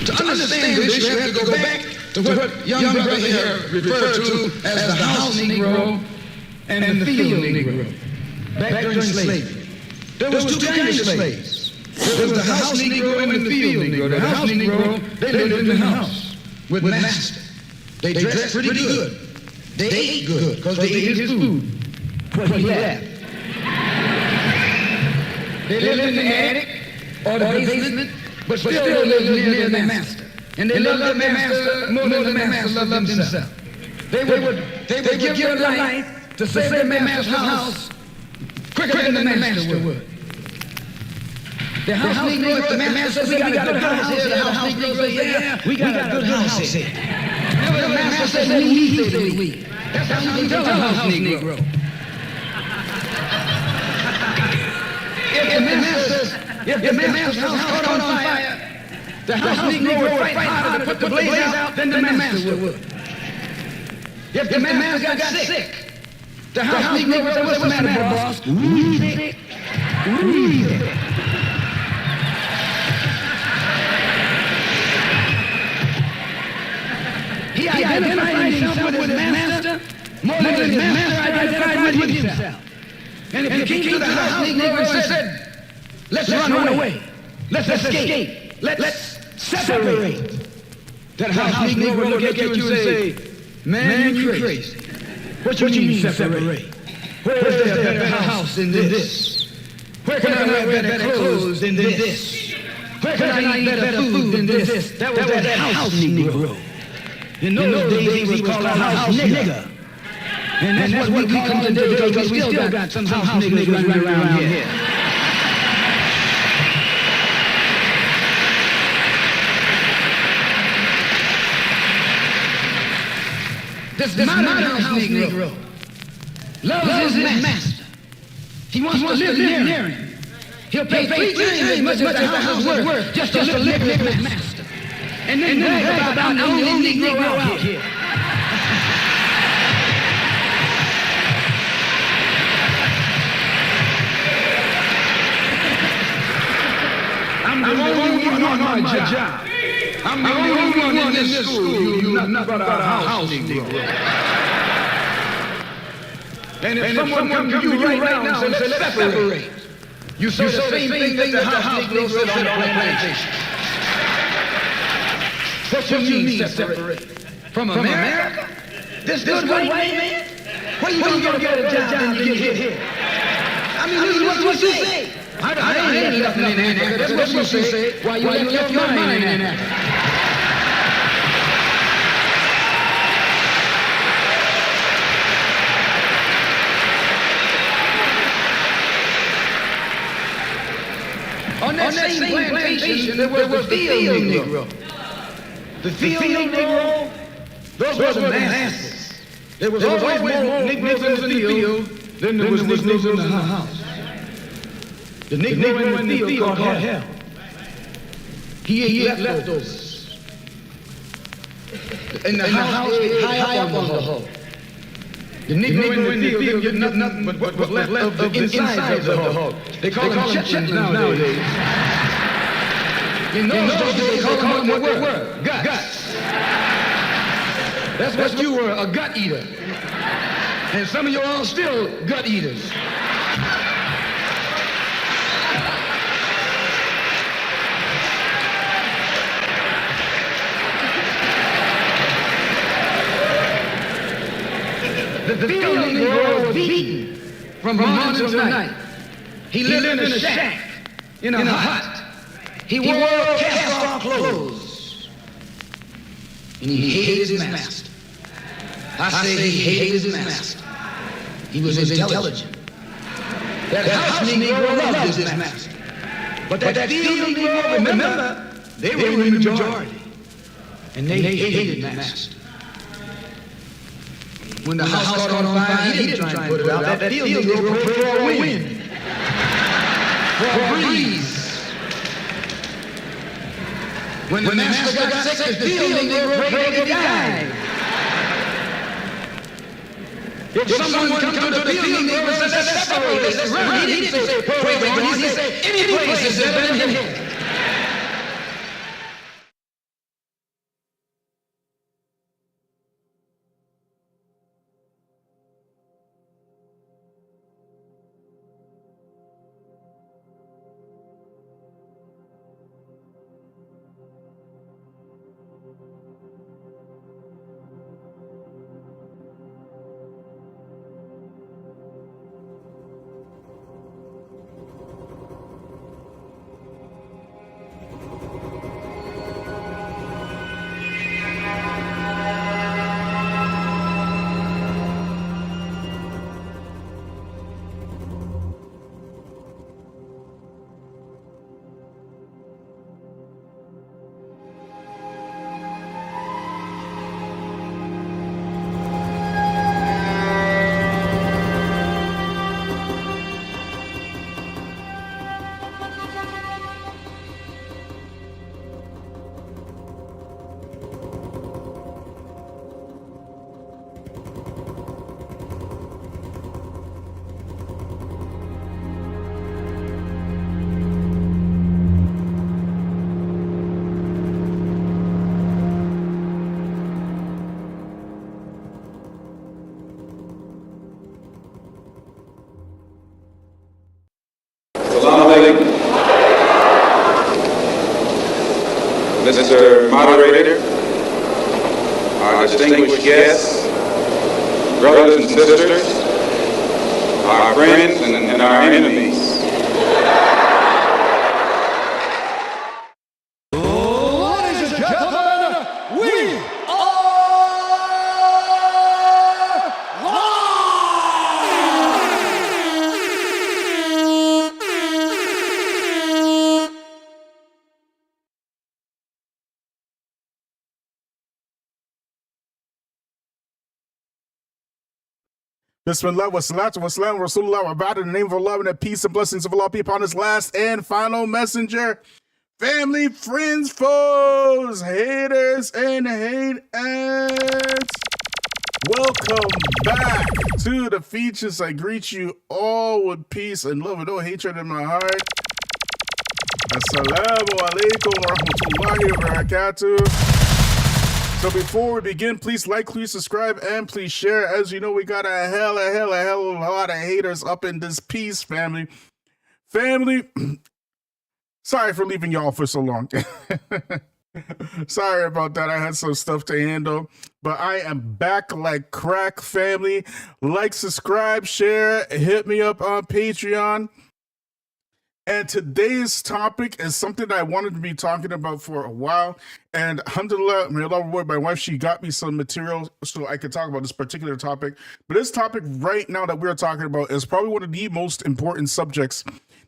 To understand this, you have to go back to what young brother here referred to as the house Negro and the field Negro. Back during slavery, there was two kinds of slaves. There was the house Negro and the field Negro. The house Negro, they lived in the house with master. They dressed pretty good. They ate good because they ate his food. What he left. They lived in the attic or the basement, but still they lived near their master. And they loved their master more than the master loved himself. They would give their life to save their master's house quicker than the master would. The house Negro, if the master says, we got a good house here, the house Negro says, yeah, we got a good house here. Whenever the master says, we say we. That's how you tell a house Negro. If the master's house caught on fire, the house Negro would fight harder to put the blaze out than the master would. If the master got sick, the house Negro would say, what's the matter, boss? We sick. We sick. He identified himself with his master more than his master identified with himself. And if he came to the house Negro and said, let's run away, let's escape, let's separate, that house Negro would look at you and say, man, you crazy. What you mean separate? Where is there a better house than this? Where can I wear better clothes than this? Where can I eat better food than this? That was that house Negro. In those days, he was called a house nigger. And that's what we call him today, because we still got some house niggas running around here. This modern house Negro loves his master. He wants to live near him. He'll pay 3 times as much as the house is worth just to live with his master. And then brag about the only Negro out here. I'm the only one on my job. I'm the only one in this school who knows nothing about a house Negro. And if someone comes to you right now and says, let's separate, you say the same thing that the house Negro said on the plantation. What you mean separate? From America? This good white man? Where you gonna get a job when you get here? I mean, what you say? I ain't left nothing in Africa. That's what you say. Why you left your mind in Africa? On that same plantation, there was the field Negro. The field Negro, those were the masses. There was always more Negroes in the field than there was Negroes in the house. The Negro in the field caught hell. He ate leftovers. In the house, high up on the hole. The Negro in the field get nothing but what was left of the insides of the hole. They call them chitlins nowadays. In those days, they call them what they were, guts. That's what you were, a gut eater. And some of you all still gut eaters. The field Negro was beaten from morning till night. He lived in a shack, in a hut. He wore cast-off clothes. And he hated his master. I say he hated his master. He was intelligent. That house Negro loved his master. But that field Negro, remember, they were in the majority. And they hated master. When the house caught on fire, he didn't try and put it out. That field Negro prayed for a wind, for a breeze. When the master got sick, the field Negro prayed to die. If someone comes to the field Negro and says, let's separate, let's run, he didn't say, pray for, he said, any place is better than here. Mr. Moderator, our distinguished guests, brothers and sisters, our friends and our enemies. Ladies and gentlemen, we are Bismillah wa salatu wa salam wa rasulullah wa ba'd, in the name of Allah and the peace and blessings of Allah be upon his last and final messenger. Family, friends, foes, haters, and hatettes. Welcome back to the features. I greet you all with peace and love and no hatred in my heart. Assalamu alaikum wa rahmatullahi wa barakatuh. So before we begin, please like, please subscribe, and please share. As you know, we got a hell of a lot of haters up in this piece, family. Sorry for leaving y'all for so long. Sorry about that. I had some stuff to handle, but I am back like crack, family. Like, subscribe, share, hit me up on Patreon. And today's topic is something that I wanted to be talking about for a while. And alhamdulillah, my wife, she got me some material so I could talk about this particular topic. But this topic right now that we're talking about is probably one of the most important subjects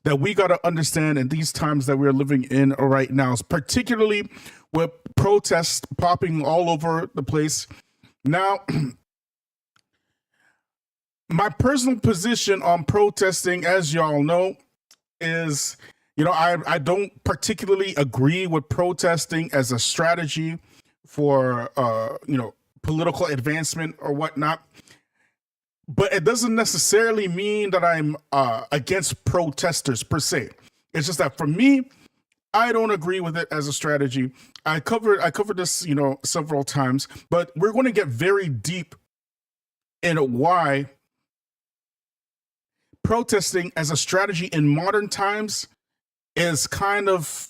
that we got to understand in these times that we're living in right now, particularly with protests popping all over the place. Now, my personal position on protesting, as y'all know, is, I don't particularly agree with protesting as a strategy for, political advancement or whatnot. But it doesn't necessarily mean that I'm against protesters per se. It's just that for me, I don't agree with it as a strategy. I covered this, several times, but we're going to get very deep in why protesting as a strategy in modern times is kind of,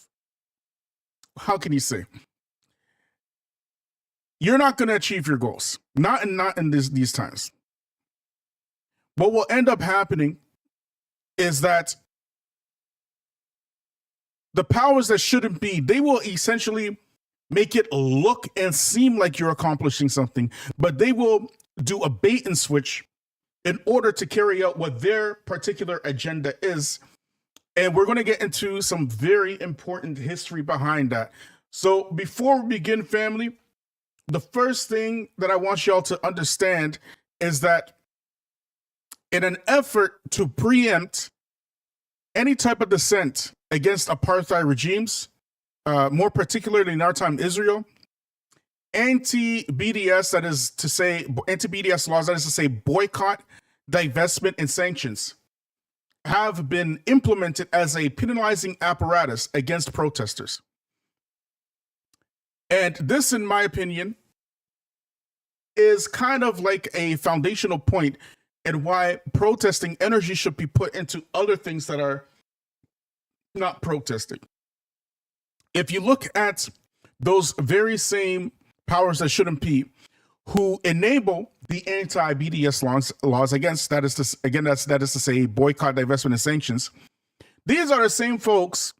how can you say? You're not going to achieve your goals. Not in these times. What will end up happening is that the powers that shouldn't be, they will essentially make it look and seem like you're accomplishing something, but they will do a bait and switch in order to carry out what their particular agenda is. And we're going to get into some very important history behind that. So before we begin, family, the first thing that I want y'all to understand is that in an effort to preempt any type of dissent against apartheid regimes, more particularly in our time, Israel, anti-BDS, that is to say, anti-BDS laws, that is to say, boycott, divestment, and sanctions, have been implemented as a penalizing apparatus against protesters. And this, in my opinion, is kind of like a foundational point in why protesting energy should be put into other things that are not protesting. If you look at those very same powers that shouldn't be, who enable the anti-BDS laws against, that is to say, boycott, divestment, and sanctions, these are the same folks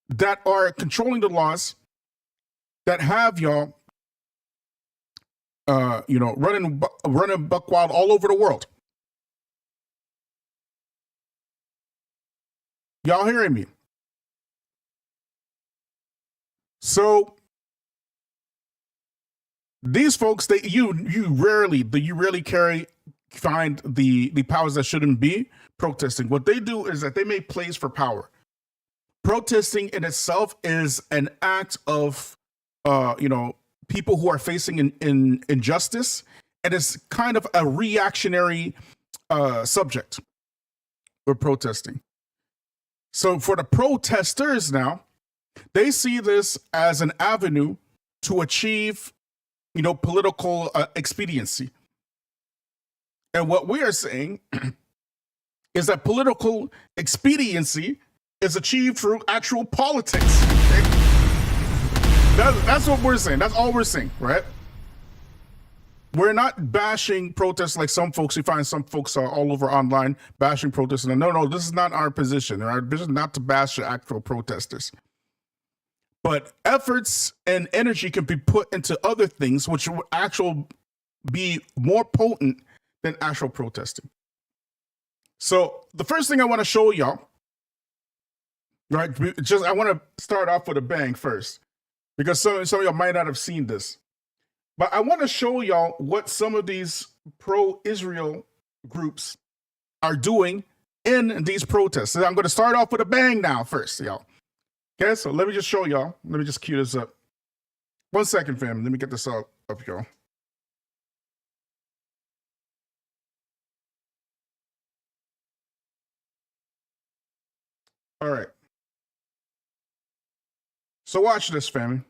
that are controlling the laws that have y'all, running buck wild all over the world. Y'all hearing me? So these folks, you rarely find the powers that shouldn't be protesting. What they do is that they make plays for power. Protesting in itself is an act of, people who are facing injustice, and it's kind of a reactionary subject for protesting. So for the protesters now, they see this as an avenue to achieve, political expediency. And what we are saying is that political expediency is achieved through actual politics. Okay? That's what we're saying. That's all we're saying, right? We're not bashing protests like some folks. You find some folks are all over online bashing protests. No, this is not our position. Our position is not to bash the actual protesters. But efforts and energy can be put into other things which would actually be more potent than actual protesting. So the first thing I want to show y'all, right? I want to start off with a bang first, because some of y'all might not have seen this. But I want to show y'all what some of these pro-Israel groups are doing in these protests. And I'm going to start off with a bang now first, y'all. Okay, so let me just show y'all. Let me just cue this up. 1 second, fam. Let me get this up, y'all. All right. So watch this, family.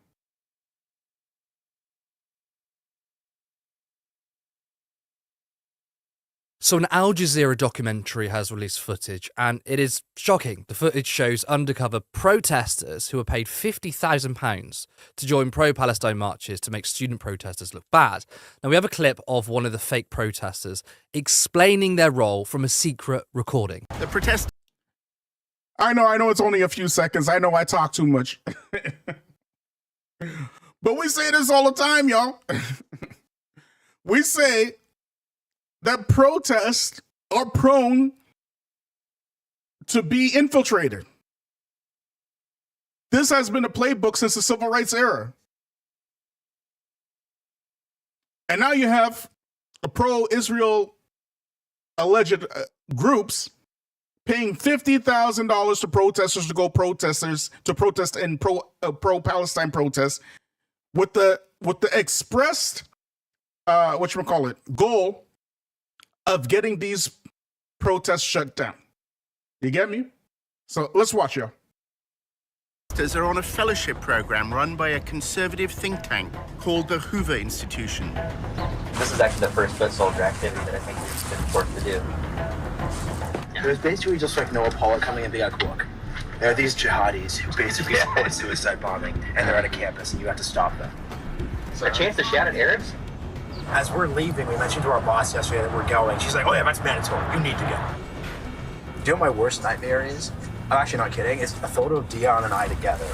So an Al Jazeera documentary has released footage, and it is shocking. The footage shows undercover protesters who were paid £50,000 to join pro-Palestine marches to make student protesters look bad. Now, we have a clip of one of the fake protesters explaining their role from a secret recording. The protest. I know it's only a few seconds. I know I talk too much. But we say this all the time, y'all. We say that protests are prone to be infiltrated. This has been a playbook since the civil rights era. And now you have a pro-Israel alleged groups paying $50,000 to protesters to go to protest in pro-Palestine protests with the expressed goal of getting these protests shut down. You get me? So let's watch, y'all. Are on a fellowship program run by a conservative think tank called the Hoover Institution. This is actually the first foot soldier activity that I think it's been important to do. It was basically just like Noah Pollock coming and being like, look, there are these jihadis who basically support suicide bombing, and they're at a campus, and you have to stop them. So a chance to shout at Arabs? As we're leaving, we mentioned to our boss yesterday that we're going. She's like, oh yeah, that's mandatory. You need to go. Do you know what my worst nightmare is? I'm actually not kidding. It's a photo of Dion and I together.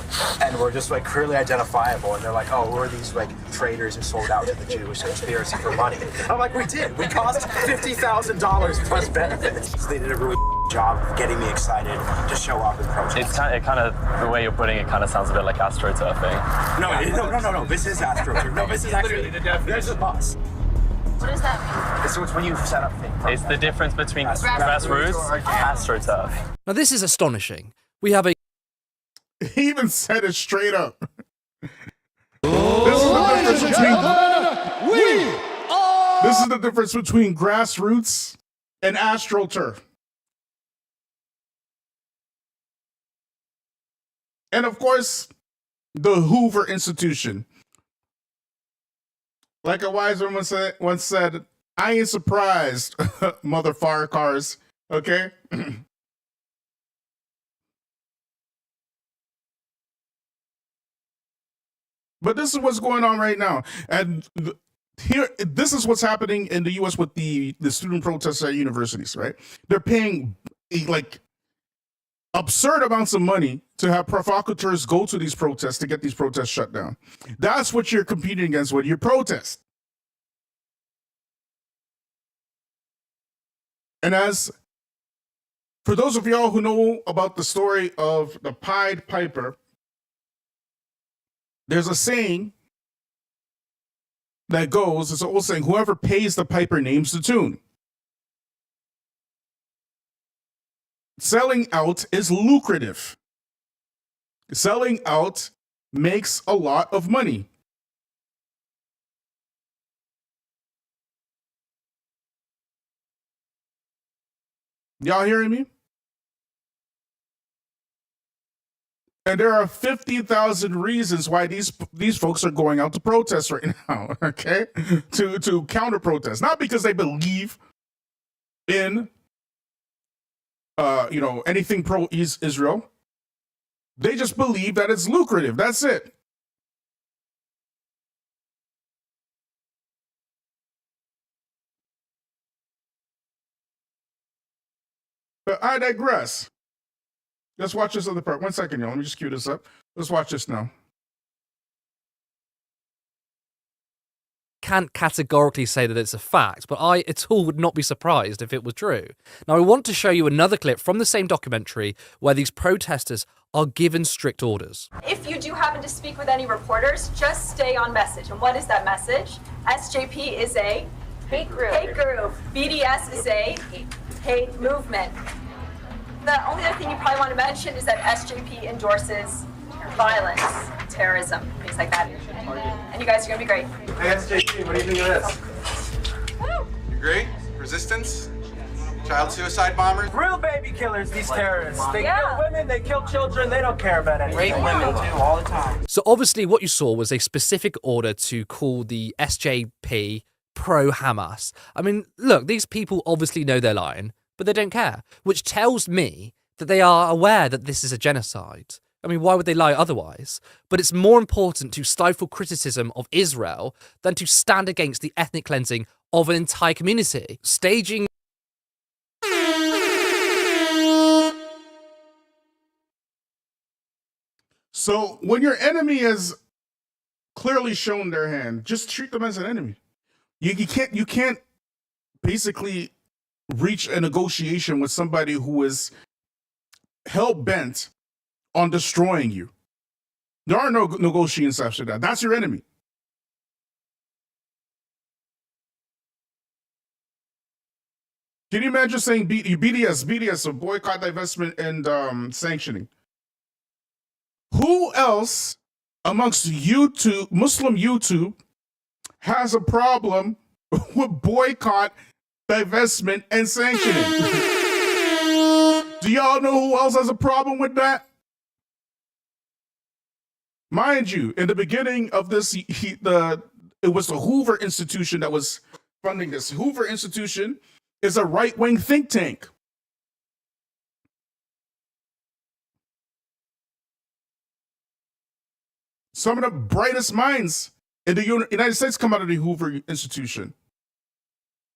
And we're just like clearly identifiable. And they're like, oh, we're these like traitors who sold out to the Jewish conspiracy for money. And I'm like, we did. We cost $50,000 plus benefits. So they did a really job of getting me excited to show up and protest. It kind of, the way you're putting it kind of sounds a bit like astroturfing. No. This is astroturf. No, this is actually the definition. There's a bus. What does that mean? So it's when you set up things. It's the difference between grassroots and astroturf. Now, this is astonishing. We have a... He even said it straight up. This is the difference between grassroots and astroturf. And of course, the Hoover Institution. Like a wise woman once said, I ain't surprised, mother fire cars, okay? But this is what's going on right now. And this is what's happening in the U.S. with the student protests at universities, right? They're paying like absurd amounts of money to have provocateurs go to these protests to get these protests shut down. That's what you're competing against with your protest. And as for those of y'all who know about the story of the Pied Piper, there's a saying that goes, it's an old saying, whoever pays the piper names the tune. Selling out is lucrative. Selling out makes a lot of money. Y'all hearing me? And there are 50,000 reasons why these folks are going out to protest right now, okay? To counter protest, not because they believe in anything pro Israel, They just believe that it's lucrative. That's it. But I digress. Let's watch this other part. 1 second, y'all. Let me just cue this up. Let's watch this now. Can't categorically say that it's a fact, but I at all would not be surprised if it was true. Now, I want to show you another clip from the same documentary where these protesters are given strict orders. If you do happen to speak with any reporters, just stay on message. And what is that message? SJP is a hate group. BDS is a hate movement. The only other thing you probably want to mention is that SJP endorses violence, terrorism, things like that. And you guys are going to be great. Hey, SJP, what do you think of this? You're great. Resistance. Child suicide bombers. Real baby killers, these terrorists. They kill women, they kill children, they don't care about anything. Rape women too, all the time. So obviously what you saw was a specific order to call the SJP pro-Hamas. I mean, look, these people obviously know they're lying, but they don't care, which tells me that they are aware that this is a genocide. I mean, why would they lie otherwise? But it's more important to stifle criticism of Israel than to stand against the ethnic cleansing of an entire community. Staging So when your enemy has clearly shown their hand, just treat them as an enemy. You can't basically reach a negotiation with somebody who is hell-bent on destroying you. There are no negotiations after that. That's your enemy. Can you imagine saying BDS, of boycott, divestment, and sanctioning? Who else amongst YouTube, Muslim YouTube, has a problem with boycott, divestment, and sanctioning? Do y'all know who else has a problem with that? Mind you, in the beginning of this, it was the Hoover Institution that was funding this. Hoover Institution is a right-wing think tank. Some of the brightest minds in the United States come out of the Hoover Institution.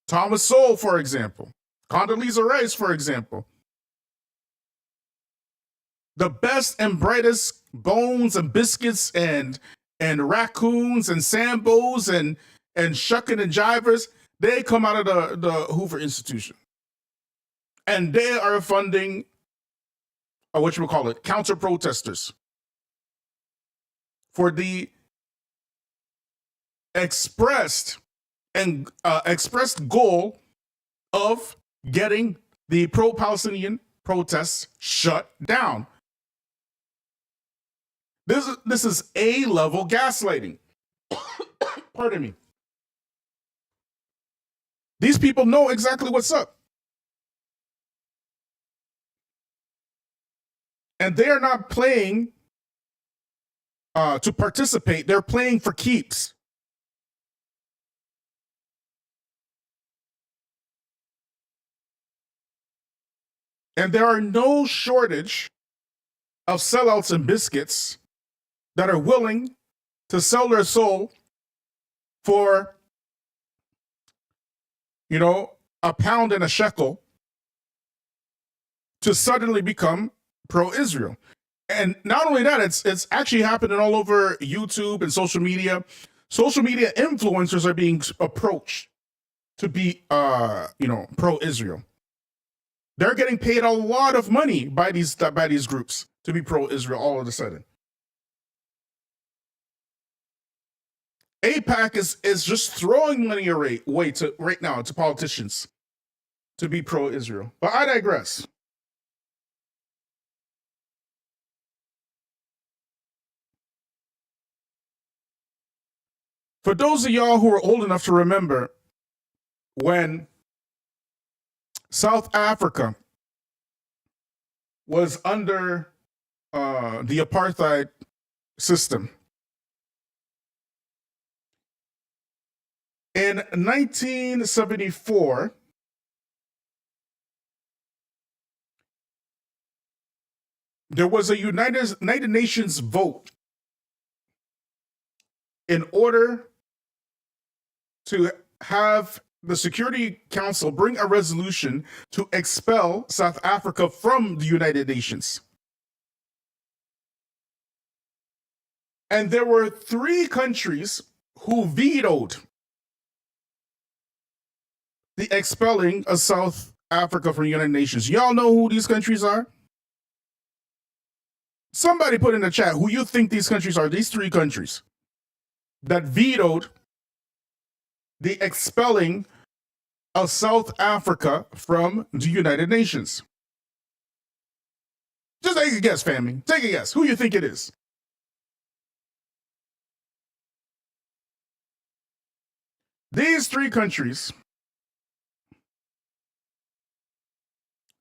Thomas Sowell, for example. Condoleezza Rice, for example. The best and brightest bones and biscuits and raccoons and sambos and shucking and jivers, they come out of the Hoover Institution. And they are funding, counter-protesters for the expressed goal of getting the pro-Palestinian protests shut down. This is A-level gaslighting. Pardon me. These people know exactly what's up. And they are not playing to participate. They're playing for keeps. And there are no shortage of sellouts and biscuits that are willing to sell their soul for, a pound and a shekel to suddenly become pro-Israel. And not only that, it's actually happening all over YouTube and social media. Social media influencers are being approached to be, pro-Israel. They're getting paid a lot of money by these groups to be pro-Israel all of a sudden. AIPAC is just throwing money away right now to politicians to be pro-Israel. But I digress. For those of y'all who are old enough to remember when South Africa was under the apartheid system, in 1974, there was a United Nations vote in order to have the Security Council bring a resolution to expel South Africa from the United Nations. And there were 3 countries who vetoed the expelling of South Africa from the United Nations. Y'all know who these countries are? Somebody put in the chat who you think these countries are. These 3 countries that vetoed the expelling of South Africa from the United Nations. Just take a guess, family. Take a guess. Who you think it is? These 3 countries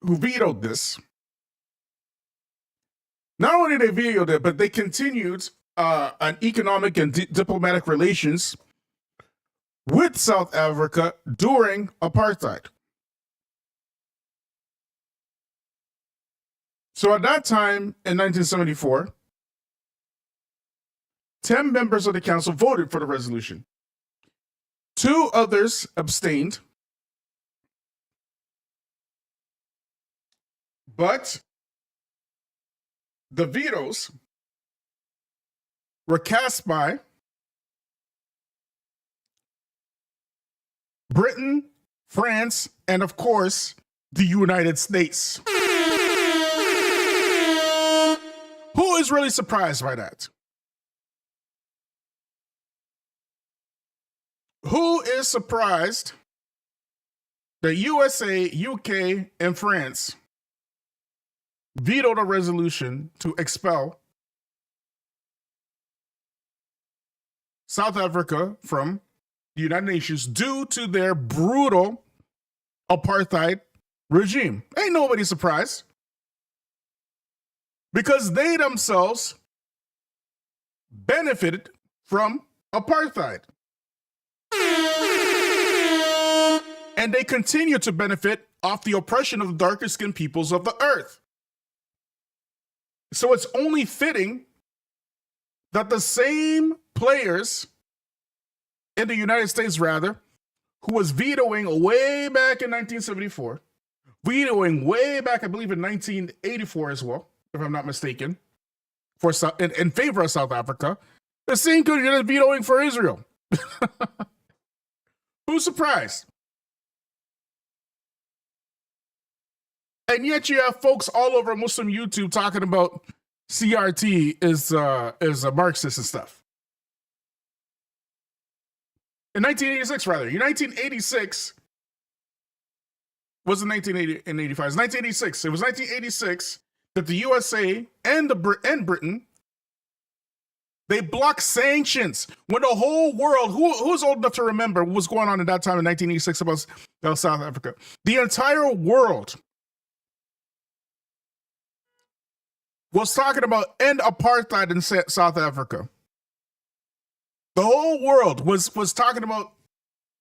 who vetoed this, not only they vetoed it, but they continued an economic and diplomatic relations with South Africa during apartheid. So at that time in 1974, 10 members of the council voted for the resolution. 2 others abstained, but the vetoes were cast by Britain, France, and of course, the United States. Who is really surprised by that? Who is surprised that USA, UK, and France vetoed a resolution to expel South Africa from the United Nations due to their brutal apartheid regime? Ain't nobody surprised. Because they themselves benefited from apartheid. And they continue to benefit off the oppression of the darker skinned peoples of the earth. So it's only fitting that the same players in the United States, rather, who was vetoing way back in 1974, vetoing way back, I believe, in 1984 as well, if I'm not mistaken, in favor of South Africa, the same country that is vetoing for Israel. Who's surprised? And yet you have folks all over Muslim YouTube talking about CRT is a Marxist and stuff. In 1986, rather. In 1986, wasn't 1980 and 85. It was 1986. It was 1986 that the USA and Britain, they blocked sanctions when the whole world, who's old enough to remember what was going on at that time in 1986 about South Africa? The entire world was talking about end apartheid in South Africa. The whole world was talking about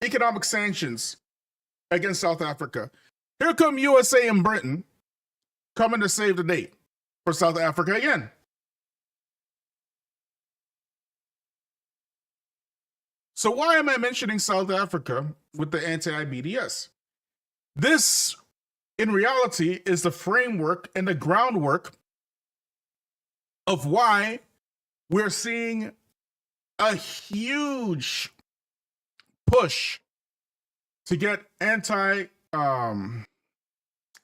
economic sanctions against South Africa. Here come USA and Britain coming to save the day for South Africa again. So why am I mentioning South Africa with the anti-BDS? This, in reality, is the framework and the groundwork of why we're seeing a huge push to get boycott,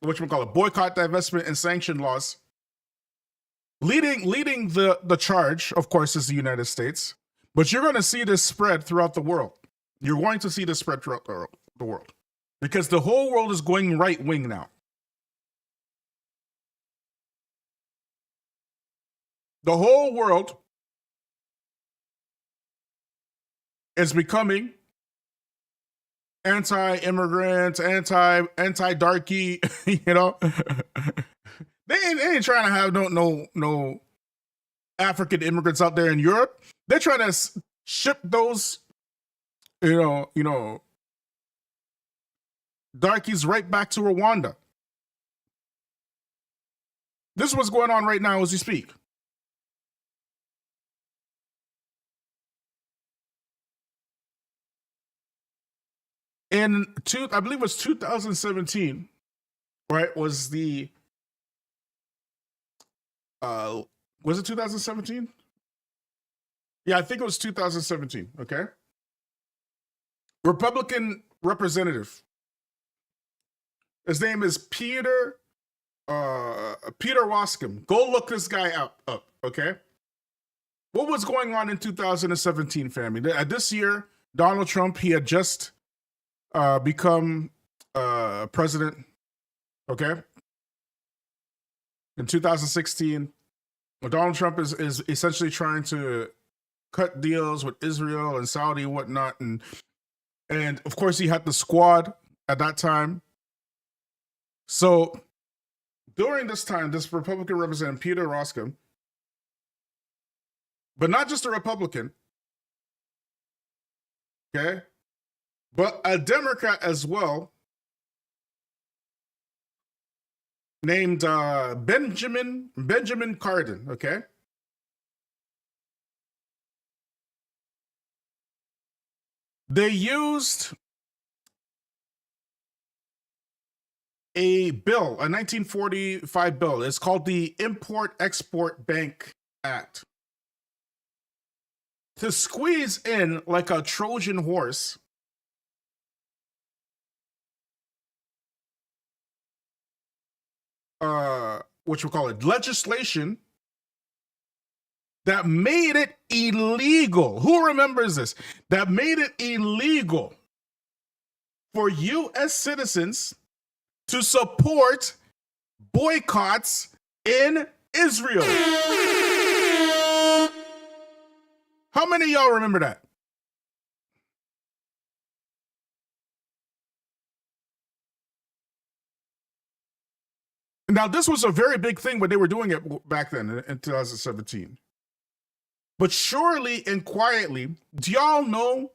divestment, and sanction laws. Leading the charge, of course, is the United States. But you're going to see this spread throughout the world. You're going to see this spread throughout the world. Because the whole world is going right wing now. The whole world is becoming anti-immigrant, anti-darky, you know. They ain't trying to have no African immigrants out there in Europe. They're trying to ship those, you know, darkies right back to Rwanda. This is what's going on right now as we speak. I believe it was 2017, right? Was it 2017? Yeah, I think it was 2017, okay? Republican representative. His name is Peter Roskam. Go look this guy up, okay? What was going on in 2017, family? This year, Donald Trump, he had just become president, okay? In 2016, Donald Trump is essentially trying to cut deals with Israel and Saudi and whatnot, and of course he had the squad at that time. So during this time, this Republican representative, Peter Roskam, but not just a Republican, okay, but a Democrat as well, named Benjamin Cardin, okay? They used a bill, a 1945 bill. It's called the Import-Export Bank Act, to squeeze in like a Trojan horse what you call it, legislation that made it illegal. Who remembers this? That made it illegal for U.S. citizens to support boycotts in Israel. How many of y'all remember that? Now, this was a very big thing when they were doing it back then in 2017. But surely and quietly, do y'all know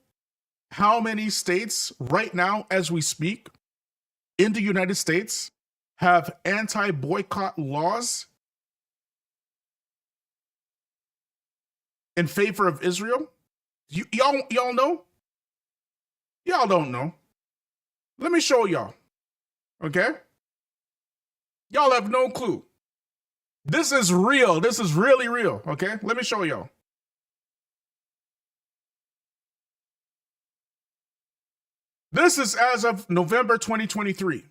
how many states right now, as we speak, in the United States have anti-boycott laws in favor of Israel? Y'all know? Y'all don't know. Let me show y'all. Okay? Y'all have no clue. This is real. This is really real. Okay? Let me show y'all. This is as of November 2023.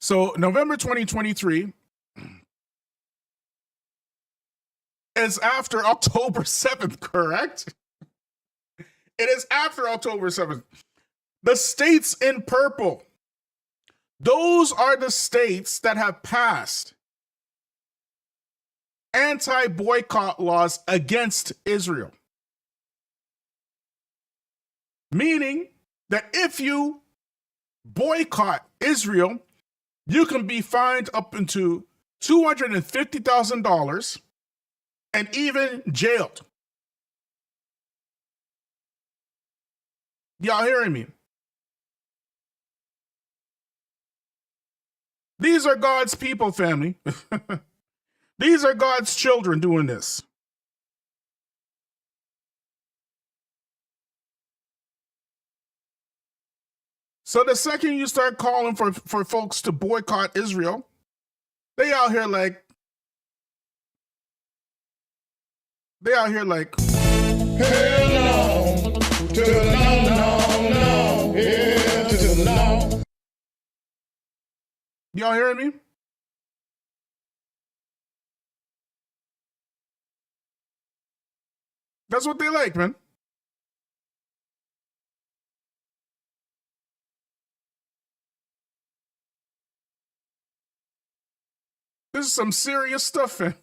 So November 2023 is after October 7th, correct? It is after October 7th. The states in purple, those are the states that have passed anti-boycott laws against Israel. Meaning that if you boycott Israel, you can be fined up into $250,000 and even jailed. Y'all hearing me? These are God's people, family. These are God's children doing this. So the second you start calling for folks to boycott Israel, they out here like, hell no, to the no, yeah, to the no. Y'all hearing me? That's what they like, man. This is some serious stuff, man.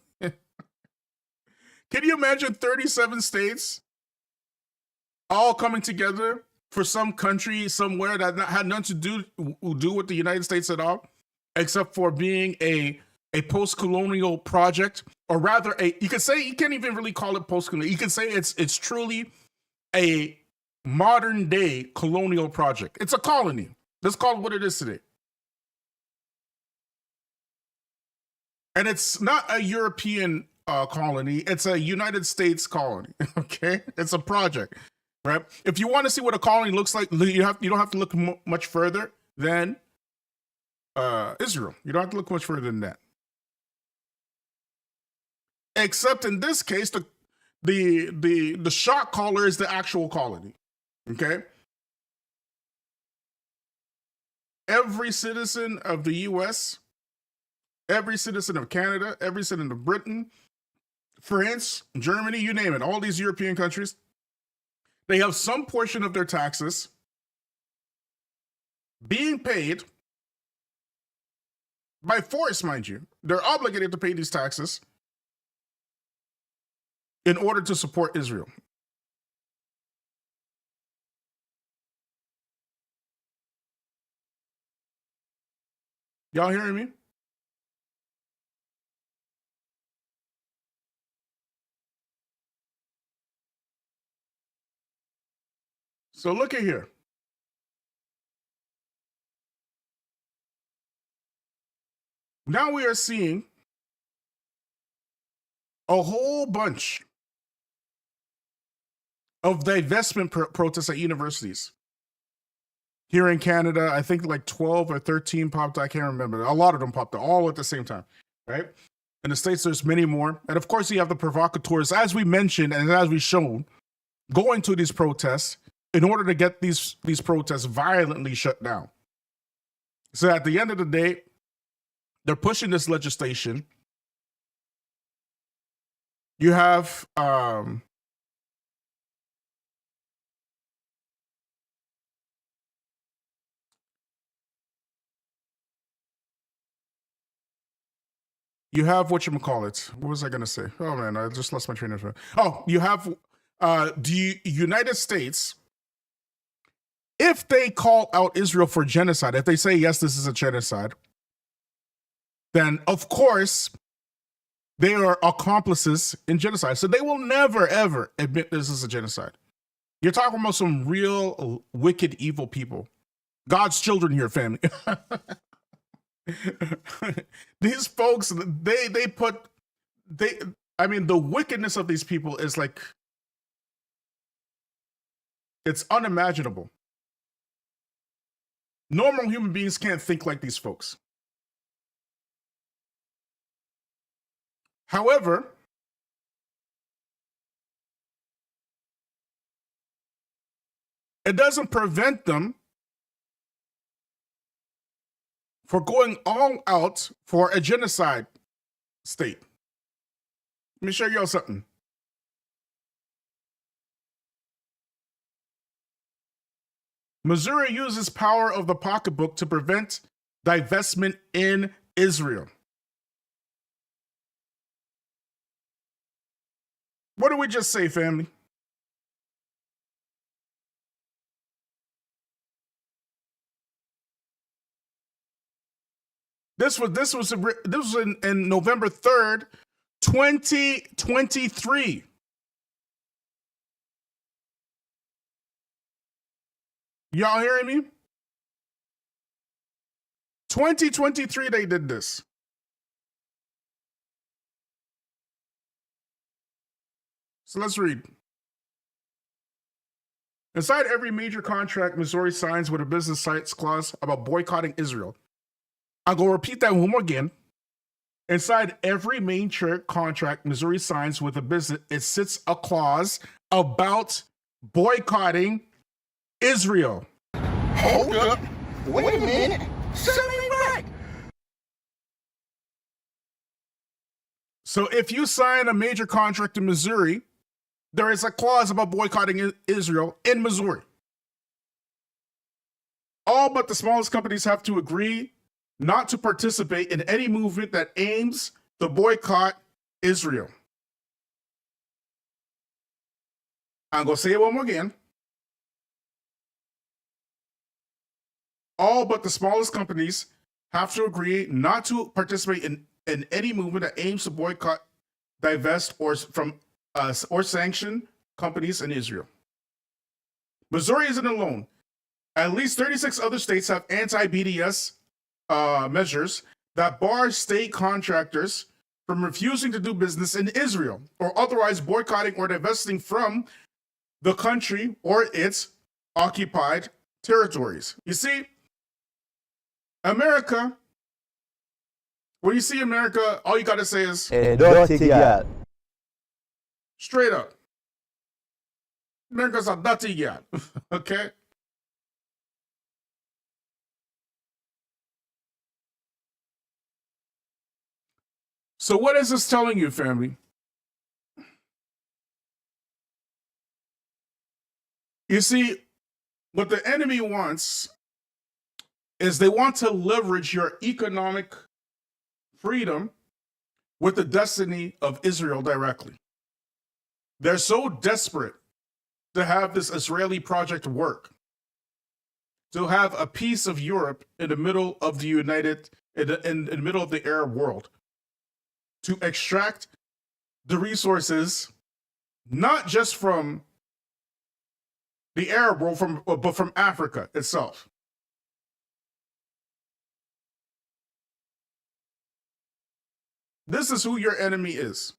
Can you imagine 37 states all coming together for some country somewhere that had nothing to do with the United States at all, except for being a post-colonial project, or rather you could say, you can't even really call it post-colonial. You could say it's truly a modern day colonial project. It's a colony. Let's call it what it is today. And it's not a European colony. It's a United States colony. Okay, it's a project, right? If you want to see what a colony looks like, you don't have to look much further than Israel. You don't have to look much further than that. Except in this case, the shot caller is the actual colony. Okay. Every citizen of the U.S., every citizen of Canada, every citizen of Britain, France, Germany, you name it, all these European countries, they have some portion of their taxes being paid by force, mind you. They're obligated to pay these taxes in order to support Israel. Y'all hearing me? So look at here. Now we are seeing a whole bunch of divestment protests at universities. Here in Canada, I think like 12 or 13 popped. I can't remember. A lot of them popped all at the same time, right? In the States, there's many more. And of course, you have the provocateurs, as we mentioned and as we've shown, going to these protests in order to get these protests violently shut down. So at the end of the day, they're pushing this legislation. You have whatchamacallit. What was I going to say? Oh, man, I just lost my train of thought. Oh, you have the United States, if they call out Israel for genocide, if they say, yes, this is a genocide, then, of course, they are accomplices in genocide. So they will never, ever admit this is a genocide. You're talking about some real wicked, evil people. God's children here, family. These folks, the wickedness of these people is like, it's unimaginable. Normal human beings can't think like these folks. However, it doesn't prevent them for going all out for a genocide state. Let me show y'all something. Missouri uses power of the pocketbook to prevent divestment in Israel. What did we just say, family? This was in November 3rd, 2023. Y'all hearing me? 2023 they did this. So let's read. Inside every major contract Missouri signs with a business sites clause about boycotting Israel. I'm going to repeat that one more again. Inside every major contract Missouri signs with a business, it sits a clause about boycotting Israel. Hold up. Wait a minute. Something right. So if you sign a major contract in Missouri, there is a clause about boycotting Israel in Missouri. All but the smallest companies have to agree not to participate in any movement that aims to boycott Israel. I'm going to say it one more again. All but the smallest companies have to agree not to participate in any movement that aims to boycott, divest, or sanction companies in Israel. Missouri isn't alone. At least 36 other states have anti-BDS measures that bars state contractors from refusing to do business in Israel or otherwise boycotting or divesting from the country or its occupied territories. You see, America, when you see America, all you got to say is, straight up, America's a dirty guy, okay? So what is this telling you, family? You see, what the enemy wants is they want to leverage your economic freedom with the destiny of Israel directly. They're so desperate to have this Israeli project work, to have a piece of Europe in the middle of the in the middle of the Arab world, to extract the resources, not just from the Arab world, but from Africa itself. This is who your enemy is.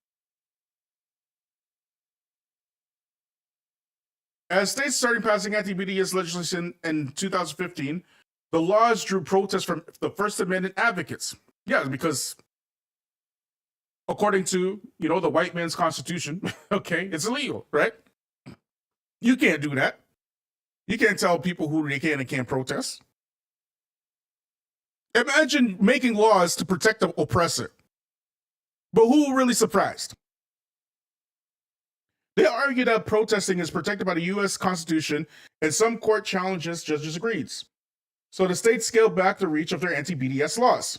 As states started passing anti-BDS legislation in 2015, the laws drew protests from the First Amendment advocates. Yeah, because according to, the white man's constitution, okay, it's illegal, right? You can't do that. You can't tell people who they can and can't protest. Imagine making laws to protect the oppressor. But who really surprised? They argue that protesting is protected by the U.S. Constitution, and some court challenges judges agreed. So the states scaled back the reach of their anti-BDS laws.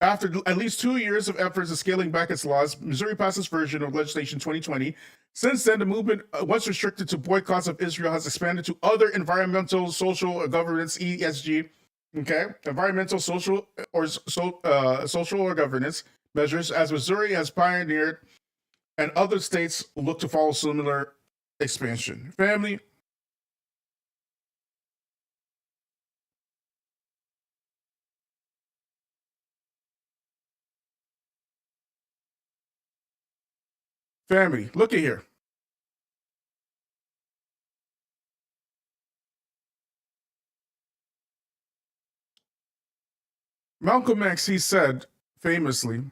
After at least 2 years of efforts of scaling back its laws, Missouri passed its version of legislation 2020. Since then, the movement, once restricted to boycotts of Israel, has expanded to other environmental, social, governance, ESG, environmental, social, or social or governance measures, as Missouri has pioneered, and other states look to follow similar expansion. Family, look at here. Malcolm X, he said famously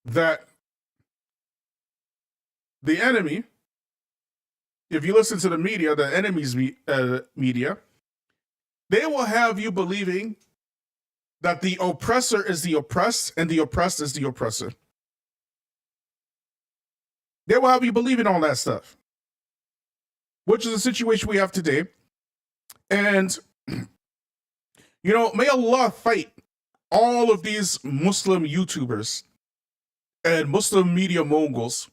that the enemy, if you listen to the media, the enemy's media, they will have you believing that the oppressor is the oppressed and the oppressed is the oppressor. They will have you believing all that stuff, which is the situation we have today. And, may Allah fight all of these Muslim YouTubers and Muslim media moguls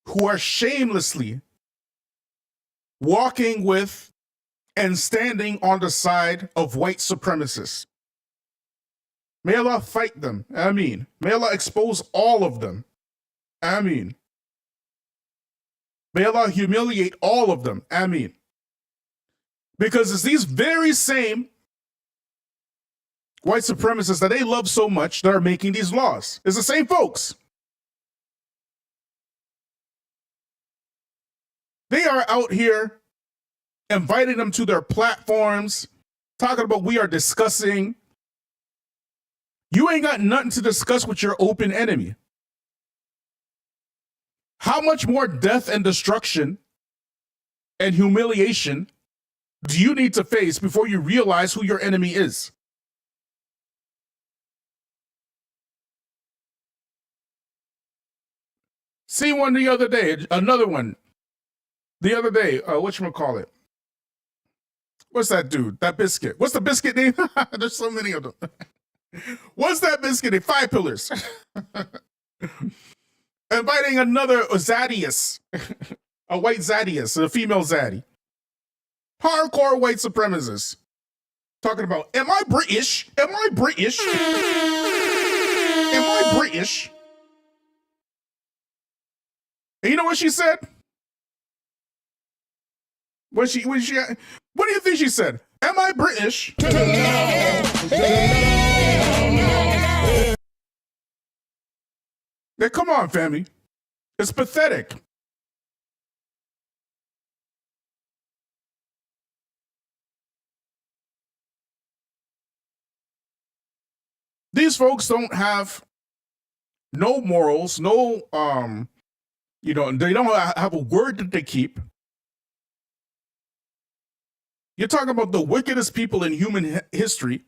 who are shamelessly walking with and standing on the side of white supremacists. May Allah fight them. Ameen. May Allah expose all of them. Ameen. May Allah humiliate all of them. Ameen. Because it's these very same white supremacists that they love so much that are making these laws. It's the same folks. They are out here inviting them to their platforms, talking about we are discussing. You ain't got nothing to discuss with your open enemy. How much more death and destruction and humiliation do you need to face before you realize who your enemy is? See one the other day, another one. The other day, whatchamacallit? What's that dude? That biscuit. What's the biscuit name? There's so many of them. What's that biscuit name? Five Pillars. Inviting another Zadius, a white Zadius, a female Zaddy. Hardcore white supremacists. Talking about, am I British? Am I British? Am I British? And you know what she said? What do you think she said? Am I British? Yeah, come on, family. It's pathetic. These folks don't have no morals, no, they don't have a word that they keep. You're talking about the wickedest people in human history.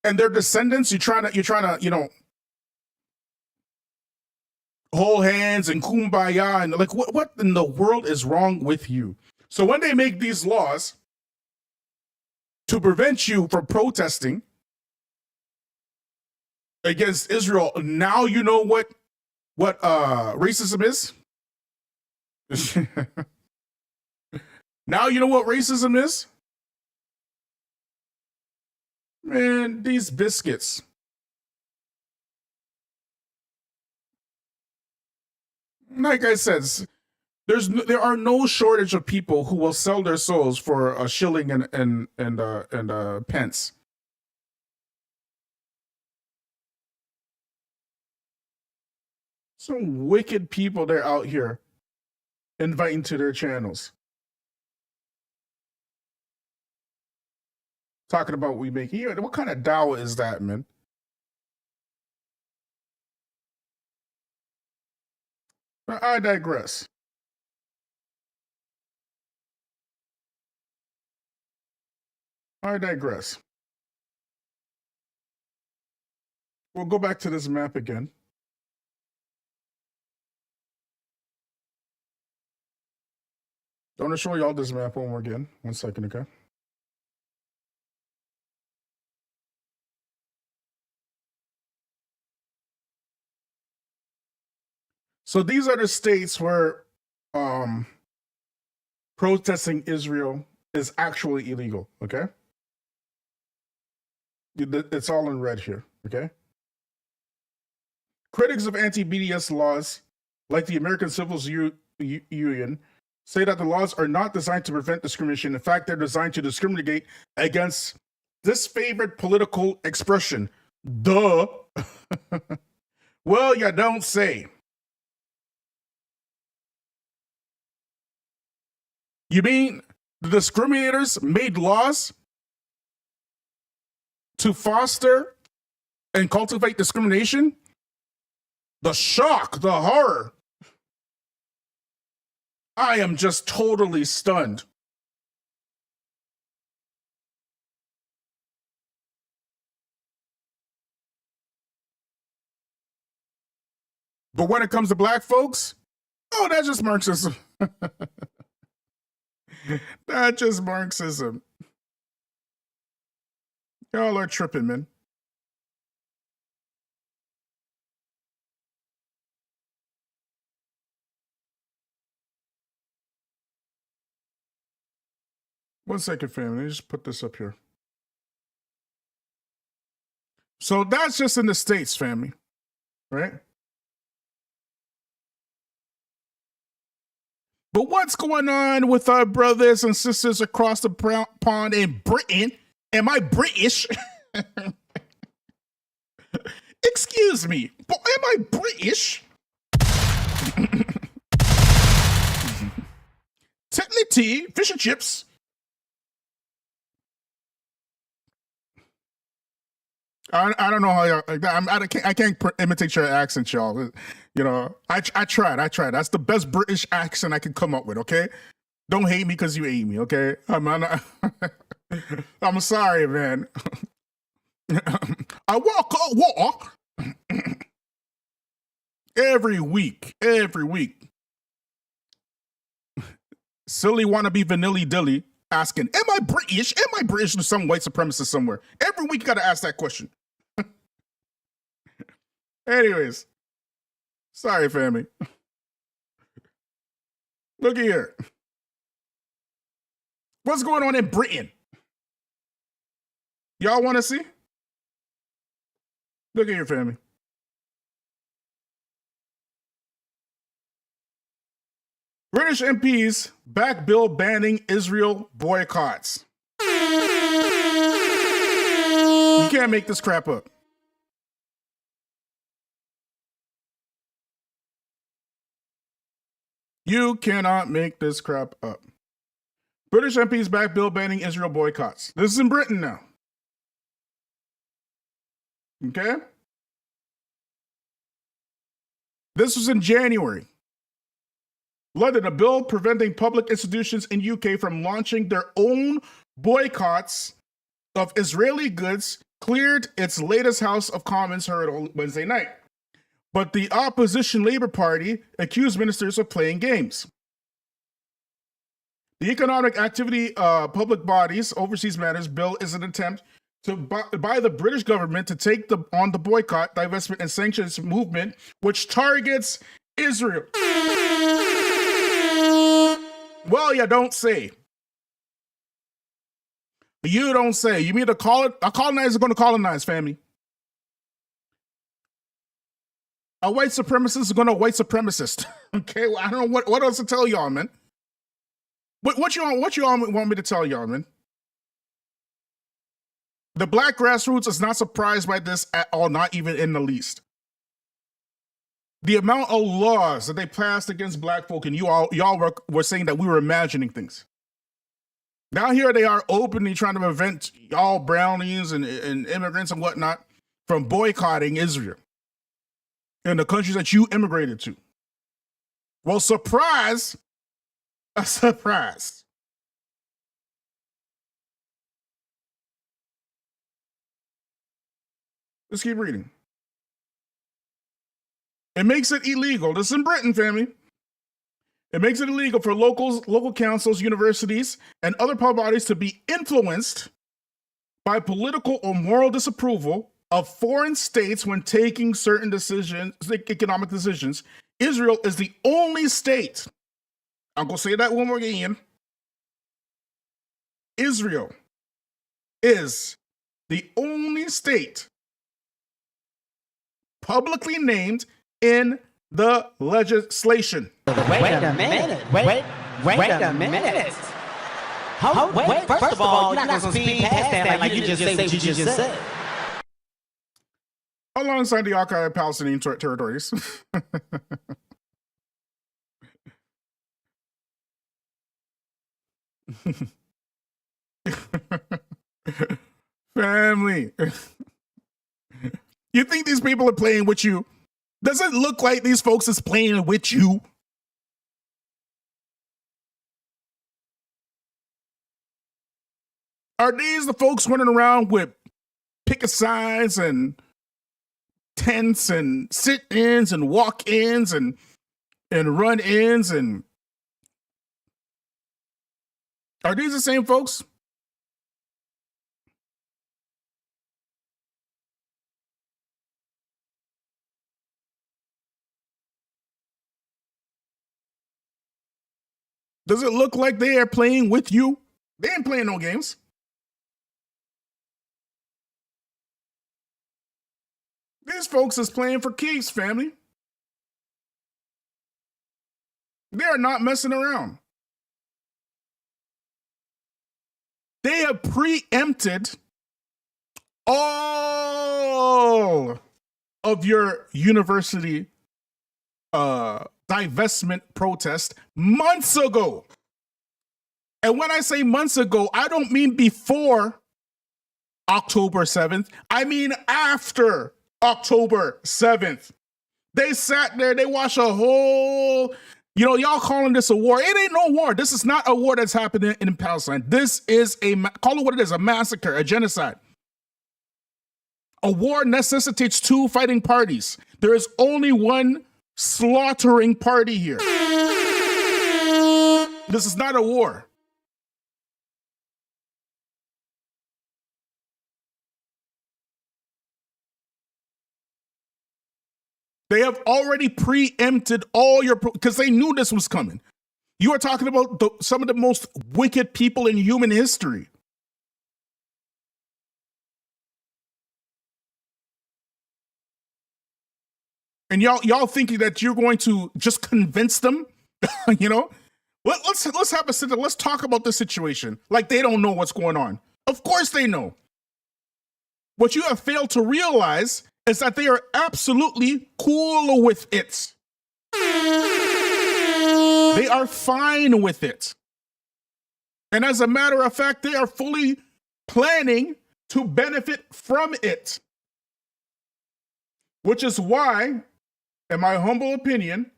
And their descendants, you're trying to, hold hands and kumbaya and like what in the world is wrong with you? So when they make these laws to prevent you from protesting against Israel, now you know what racism is? Now you know what racism is? Man, these biscuits. Like I said, there are no shortage of people who will sell their souls for a shilling and pence. Some wicked people they're out here inviting to their channels. Talking about we make here. What kind of dawah is that, man? But I digress. We'll go back to this map again. I want to show y'all this map one more again. 1 second, okay? So these are the states where protesting Israel is actually illegal, okay? It's all in red here, okay? Critics of anti-BDS laws, like the American Civil Union, say that the laws are not designed to prevent discrimination. In fact, they're designed to discriminate against disfavored political expression. Duh. Well, you don't say. You mean the discriminators made laws to foster and cultivate discrimination? The shock, the horror. I am just totally stunned. But when it comes to black folks, oh, that's just Marxism. That's just Marxism. Y'all are tripping, man. One second, family. Let me just put this up here. So that's just in the States, family, right? But what's going on with our brothers and sisters across the pond in Britain? Am I British? Excuse me, but am I British? Tetley tea, fish and chips. I don't know how y'all, I can't imitate your accent, y'all. You know, I tried. That's the best British accent I can come up with, okay? Don't hate me because you hate me, okay? I'm sorry, man. I walk every week. Silly wannabe vanilly dilly asking, am I British? Am I British to some white supremacist somewhere? Every week you gotta ask that question. Anyways, sorry, family. Look here. What's going on in Britain? Y'all want to see? Look at your family. British MPs back bill banning Israel boycotts. You can't make this crap up. You cannot make this crap up. British MPs back bill banning Israel boycotts. This is in Britain now. Okay? This was in January. London, a bill preventing public institutions in UK from launching their own boycotts of Israeli goods, cleared its latest House of Commons heard on Wednesday night. But the opposition Labour Party accused ministers of playing games. The Economic Activity Public Bodies Overseas Matters Bill is an attempt to by the British government to take on the boycott, divestment, and sanctions movement, which targets Israel. Well, you don't say. You don't say. You mean to call it? A colonizer is going to colonize, family. A white supremacist is going to white supremacist. Okay, well, I don't know what else to tell y'all, man. What you all want me to tell y'all, man? The black grassroots is not surprised by this at all, not even in the least. The amount of laws that they passed against black folk, and y'all were saying that we were imagining things. Now here they are openly trying to prevent y'all brownies and immigrants and whatnot from boycotting Israel and the countries that you immigrated to. Well, surprise, a surprise. Let's keep reading. It makes it illegal. This is in Britain, family. It makes it illegal for local councils, universities, and other public bodies to be influenced by political or moral disapproval of foreign states when taking certain decisions, economic decisions. Israel is the only state, I'm going to say that one more again. Israel is the only state publicly named in the legislation. Wait a minute. Wait a minute. Wait, first of all, you're not going to speed past that like you just say what you just said. Alongside the occupied Palestinian territories. Family. You think these people are playing with you? Does it look like these folks is playing with you? Are these the folks running around with picket signs and tents and sit-ins and walk-ins and run-ins and are these the same folks? Does it look like they are playing with you? They ain't playing no games. These folks is playing for keeps, family. They are not messing around. They have preempted all of your university divestment protest months ago. And when I say months ago, I don't mean before October 7th. I mean after October 7th. They sat there, they watched a whole, y'all calling this a war. It ain't no war. This is not a war that's happening in Palestine. This is call it what it is, a massacre, a genocide. A war necessitates two fighting parties. There is only one slaughtering party here. This is not a war. They have already preempted all your, because they knew this was coming. You are talking about some of the most wicked people in human history. And y'all thinking that you're going to just convince them, Let's have a sit. Let's talk about the situation like they don't know what's going on. Of course they know. What you have failed to realize is that they are absolutely cool with it. They are fine with it. And as a matter of fact, they are fully planning to benefit from it. Which is why, in my humble opinion,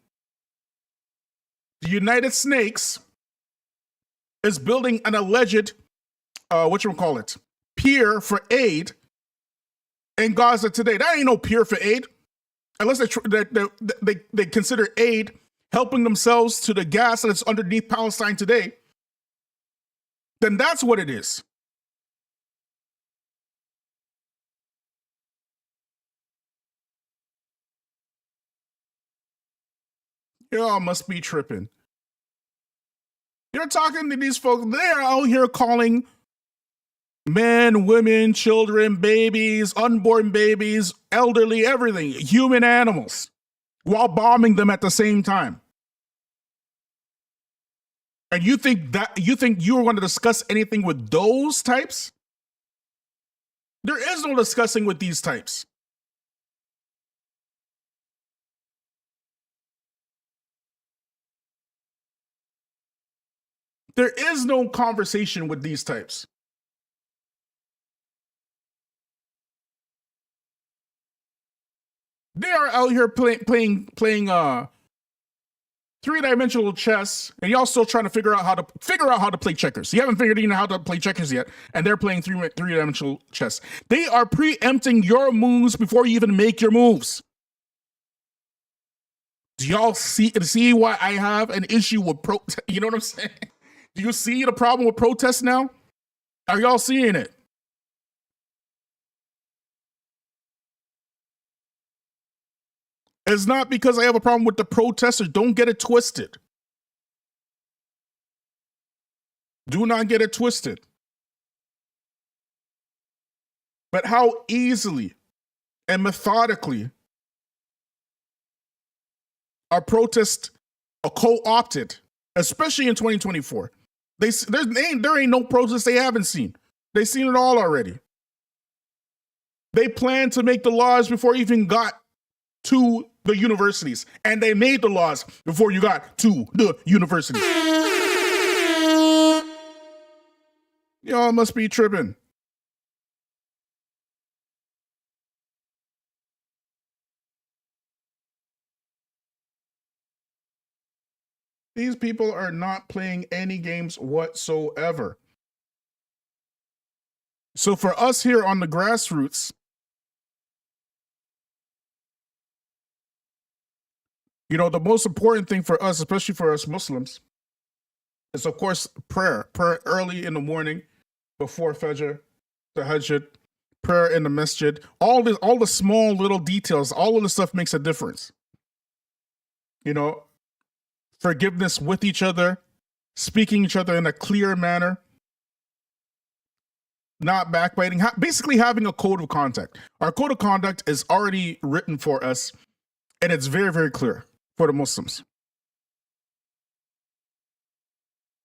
the United Snakes is building an alleged, pier for aid in Gaza today. That ain't no pier for aid, unless they consider aid helping themselves to the gas that's underneath Palestine today. Then that's what it is. Y'all must be tripping. You're talking to these folks, they're out here calling men, women, children, babies, unborn babies, elderly, everything, human animals, while bombing them at the same time. And you think you were going to discuss anything with those types? There is no discussing with these types. There is no conversation with these types. They are out here playing three-dimensional chess, and y'all still trying to figure out how to play checkers. You haven't figured out how to play checkers yet, and they're playing three-dimensional chess. They are preempting your moves before you even make your moves. Do y'all see why I have an issue with you know what I'm saying? Do you see the problem with protests now? Are y'all seeing it? It's not because I have a problem with the protesters. Don't get it twisted. Do not get it twisted. But how easily and methodically are protests co-opted, especially in 2024. There ain't no protests they haven't seen. They've seen it all already. They planned to make the laws before you even got to the universities. And they made the laws before you got to the universities. Y'all must be tripping. These people are not playing any games whatsoever. So for us here on the grassroots, you know, the most important thing for us, especially for us Muslims, is of course prayer. Prayer early in the morning before Fajr, Tahajjud, prayer in the masjid. All the small little details, all of the stuff makes a difference. You know, forgiveness with each other, speaking each other in a clear manner, not backbiting, basically having a code of conduct. Our code of conduct is already written for us, and it's very, very clear for the Muslims.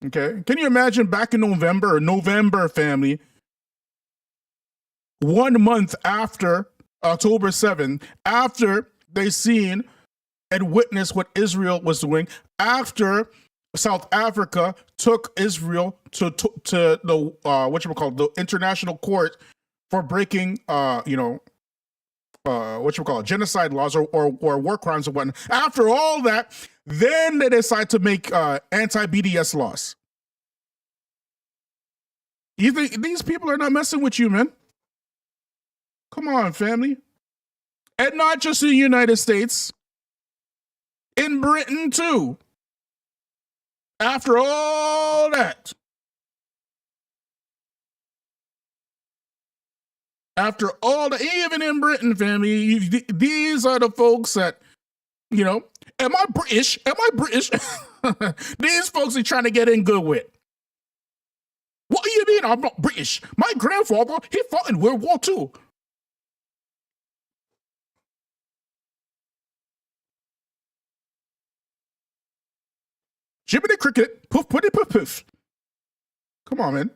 Okay, can you imagine back in November, family, 1 month after October 7th, after they seen and witnessed what Israel was doing, after South Africa took Israel to the the international court for breaking genocide laws or war crimes and whatnot. After all that, then they decide to make anti-BDS laws. You think these people are not messing with you, man? Come on, family. And not just in the United States, in Britain too. After all that, even in Britain, family, these are the folks that, you know, am I British? These folks are trying to get in good with. What do you mean I'm not British? My grandfather, he fought in World War II. Jibbity cricket, poof, putty, poof, poof. Come on, man.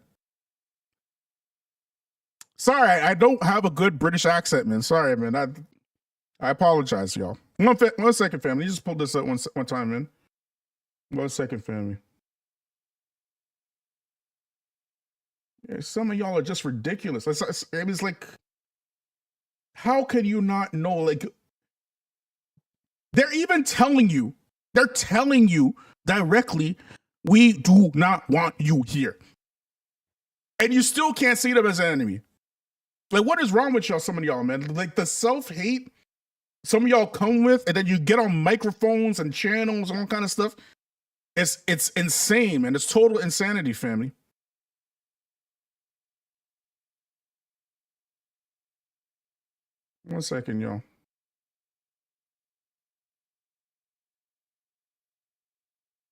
Sorry, I don't have a good British accent, man. Sorry, man. I apologize, y'all. One second, family. You just pulled this up one time, man. 1 second, family. Yeah, some of y'all are just ridiculous. It's like, how can you not know? Like, they're even telling you. They're telling you directly, we do not want you here. And you still can't see them as an enemy. Like, what is wrong with y'all, some of y'all, man? Like, the self-hate some of y'all come with, and then you get on microphones and channels and all kind of stuff. It's insane, man. It's total insanity, family. One second, y'all.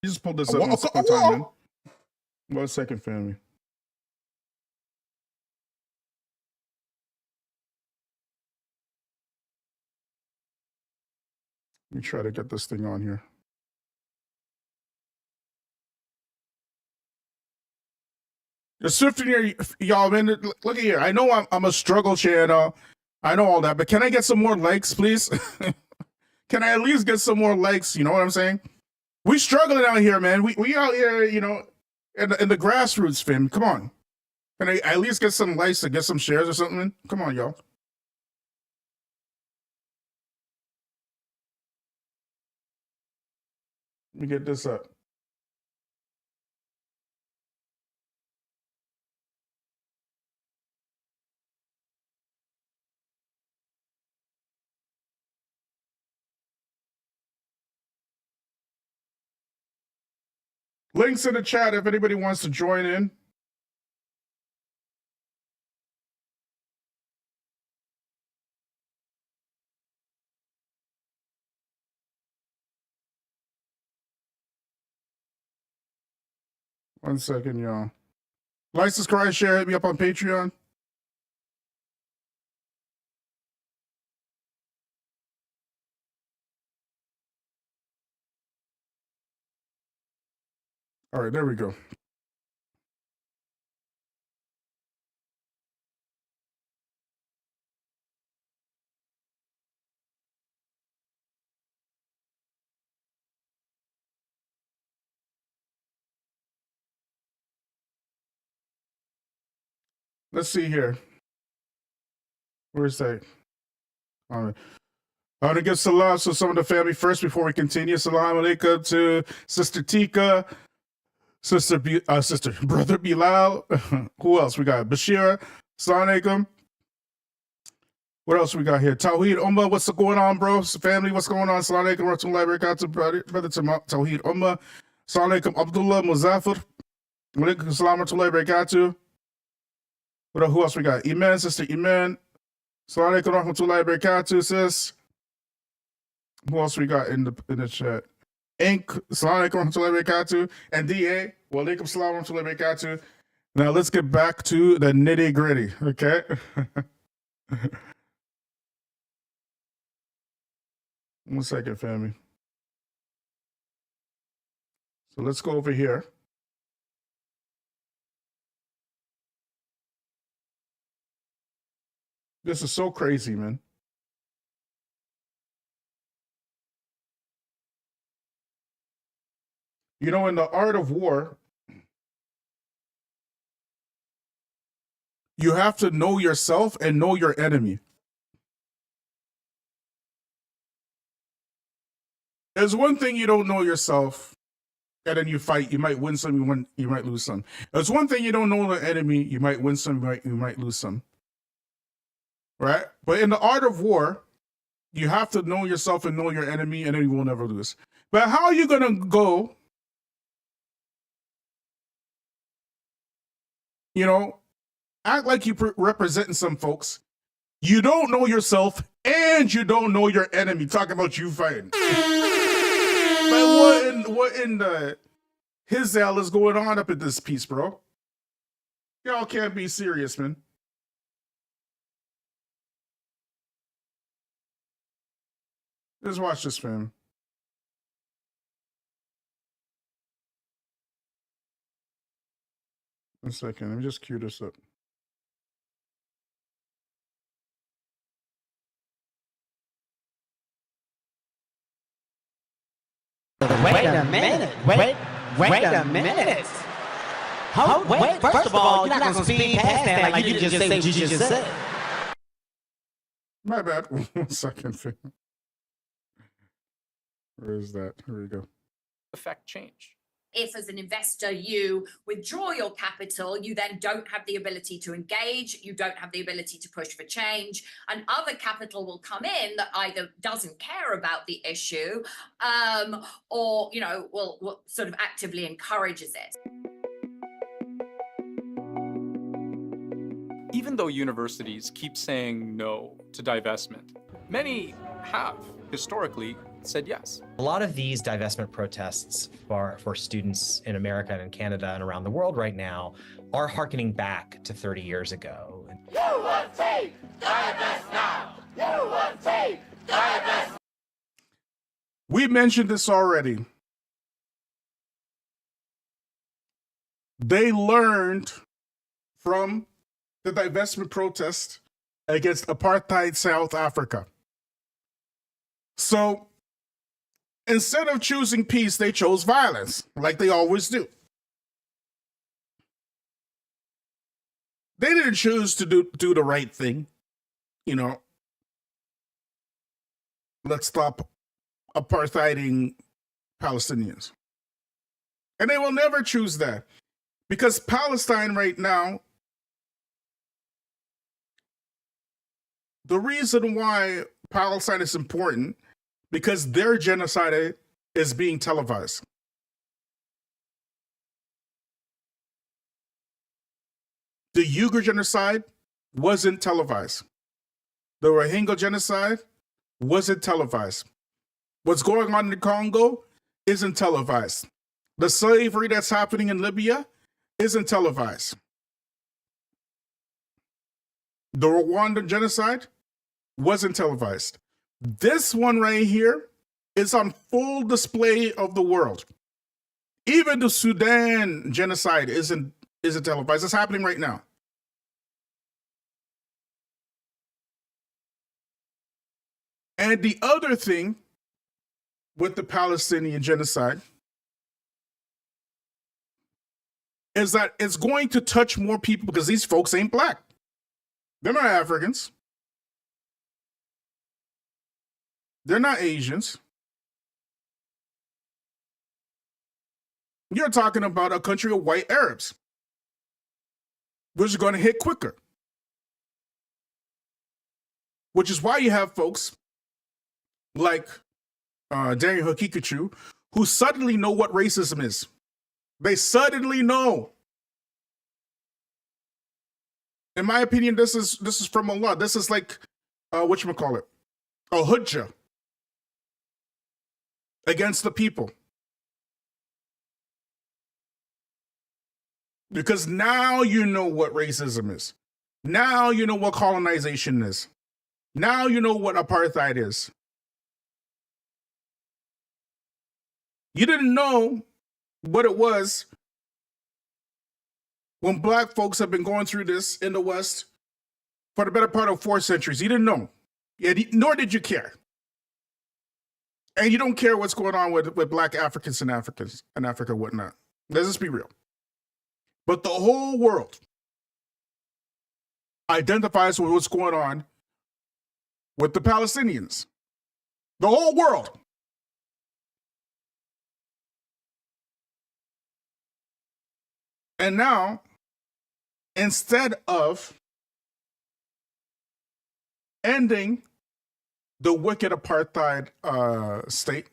You just pulled this up one time, man. 1 second, family. Let me try to get this thing on here. Just swifting here, y'all, man. Look at here. I know I'm a struggle channel. I know all that, but can I get some more likes, please? Can I at least get some more likes? You know what I'm saying? We struggling out here, man. We out here, you know, in the grassroots, fam. Come on. Can I at least get some likes and get some shares or something? Come on, y'all. Let me get this up. Links in the chat if anybody wants to join in. One second, y'all. Like, subscribe, share, hit me up on Patreon. All right, there we go. Let's see here. Where's that? All right. I want to give salam to some of the family first before we continue. Salam alaikum to Sister Tika, Sister Brother Bilal. Who else? We got Bashira. Salam alaikum. What else we got here? Tawheed Ummah, what's going on, bro? Family, what's going on? Salam alaikum. Rahmatullahi barakatuh, brother Tawheed Ummah. Salam alaikum. Abdullah Muzaffar. Alaikum salam rahmatullahi barakatuh. Who else we got? Iman, Sister Iman. Salam alaikum rahmatullahi barakatuh, sis. Who else we got in the chat? Ink, salam alaikum rahmatullahi barakatuh. And DA, wa alaikum salam rahmatullahi barakatuh. Now let's get back to the nitty gritty, okay? One second, family. So let's go over here. This is so crazy, man. You know, in the art of war, you have to know yourself and know your enemy. There's one thing you don't know yourself, and then you fight. You might win some, you might lose some. There's one thing you don't know the enemy. You might win some, you might lose some. Right? But in the art of war, you have to know yourself and know your enemy, and then you will never lose. But how are you going to go, you know, act like you're representing some folks? You don't know yourself, and you don't know your enemy. Talk about you fighting. Like, what in the hell is going on up in this piece, bro? Y'all can't be serious, man. Just watch this, fam. 1 second. Let me just cue this up. Wait a minute. Wait a minute. Wait, first of all, you're not going to speed past that like you just say what you just said. My bad. 1 second. Where is that? Here we go. Affect change. If as an investor you withdraw your capital, you then don't have the ability to engage, you don't have the ability to push for change, and other capital will come in that either doesn't care about the issue or, you know, will sort of actively encourages it. Even though universities keep saying no to divestment, many have historically said yes. A lot of these divestment protests for students in America and in Canada and around the world right now are hearkening back to 30 years ago. U1T, divest now! U1T, divest! We mentioned this already. They learned from the divestment protest against apartheid South Africa. So instead of choosing peace, they chose violence, like they always do. They didn't choose to do the right thing. You know, let's stop apartheiding Palestinians. And they will never choose that. Because Palestine right now, the reason why Palestine is important, because their genocide is being televised. The Uyghur genocide wasn't televised. The Rohingya genocide wasn't televised. What's going on in the Congo isn't televised. The slavery that's happening in Libya isn't televised. The Rwandan genocide wasn't televised. This one right here is on full display of the world. Even the Sudan genocide isn't televised. It's happening right now. And the other thing with the Palestinian genocide is that it's going to touch more people because these folks ain't black. They're not Africans. They're not Asians. You're talking about a country of white Arabs, which is going to hit quicker. Which is why you have folks like Daniel Hakikachu who suddenly know what racism is. They suddenly know. In my opinion, this is from Allah. This is like whatchamacallit, a hujjah against the people. Because now you know what racism is. Now you know what colonization is. Now you know what apartheid is. You didn't know what it was when black folks have been going through this in the West for the better part of 4 centuries. You didn't know. Nor did you care. And you don't care what's going on with black Africans in Africa and whatnot. Let's just be real. But the whole world identifies with what's going on with the Palestinians. The whole world. And now, instead of ending the wicked apartheid state,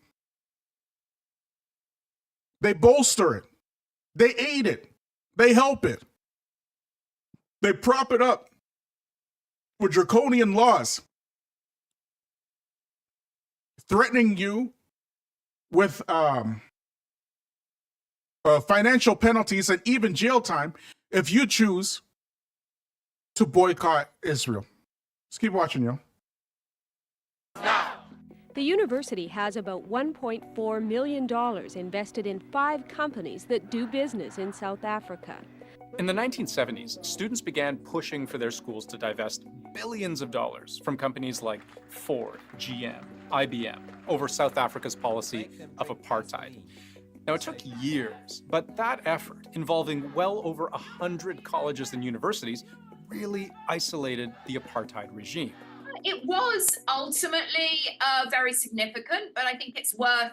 they bolster it. They aid it. They help it. They prop it up with draconian laws, threatening you with financial penalties and even jail time if you choose to boycott Israel. Let's keep watching, yo. The university has about $1.4 million invested in 5 companies that do business in South Africa. In the 1970s, students began pushing for their schools to divest billions of dollars from companies like Ford, GM, IBM over South Africa's policy of apartheid. Now, it took years, but that effort, involving well over 100 colleges and universities, really isolated the apartheid regime. It was ultimately very significant, but I think it's worth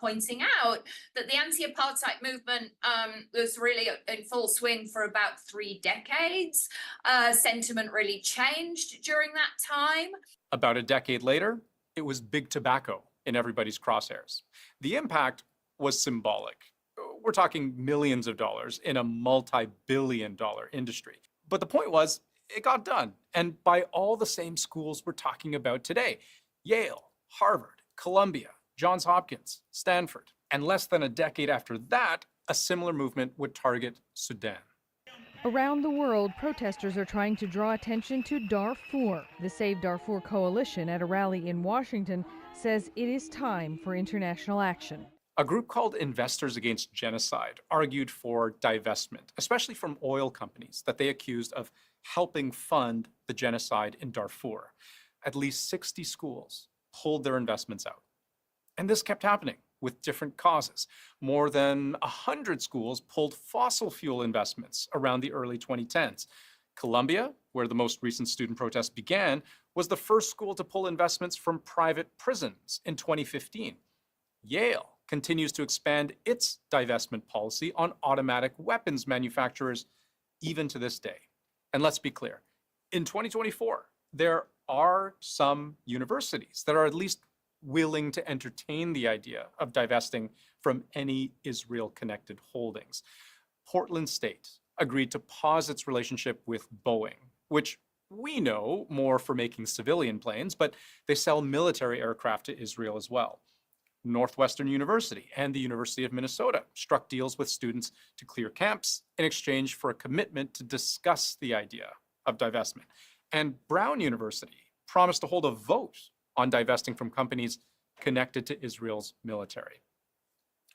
pointing out that the anti-apartheid movement was really in full swing for about 3 decades. Sentiment really changed during that time. About a decade later, it was big tobacco in everybody's crosshairs. The impact was symbolic. We're talking millions of dollars in a multi-billion-dollar industry. But the point was, it got done, and by all the same schools we're talking about today: Yale, Harvard, Columbia, Johns Hopkins, Stanford. And less than a decade after that, a similar movement would target Sudan. Around the world, protesters are trying to draw attention to Darfur. The Save Darfur Coalition, at a rally in Washington, says it is time for international action. A group called Investors Against Genocide argued for divestment, especially from oil companies that they accused of helping fund the genocide in Darfur. At least 60 schools pulled their investments out. And this kept happening with different causes. More than 100 schools pulled fossil fuel investments around the early 2010s. Columbia, where the most recent student protests began, was the first school to pull investments from private prisons in 2015. Yale continues to expand its divestment policy on automatic weapons manufacturers even to this day. And let's be clear, in 2024, there are some universities that are at least willing to entertain the idea of divesting from any Israel-connected holdings. Portland State agreed to pause its relationship with Boeing, which we know more for making civilian planes, but they sell military aircraft to Israel as well. Northwestern University and the University of Minnesota struck deals with students to clear camps in exchange for a commitment to discuss the idea of divestment. And Brown University promised to hold a vote on divesting from companies connected to Israel's military.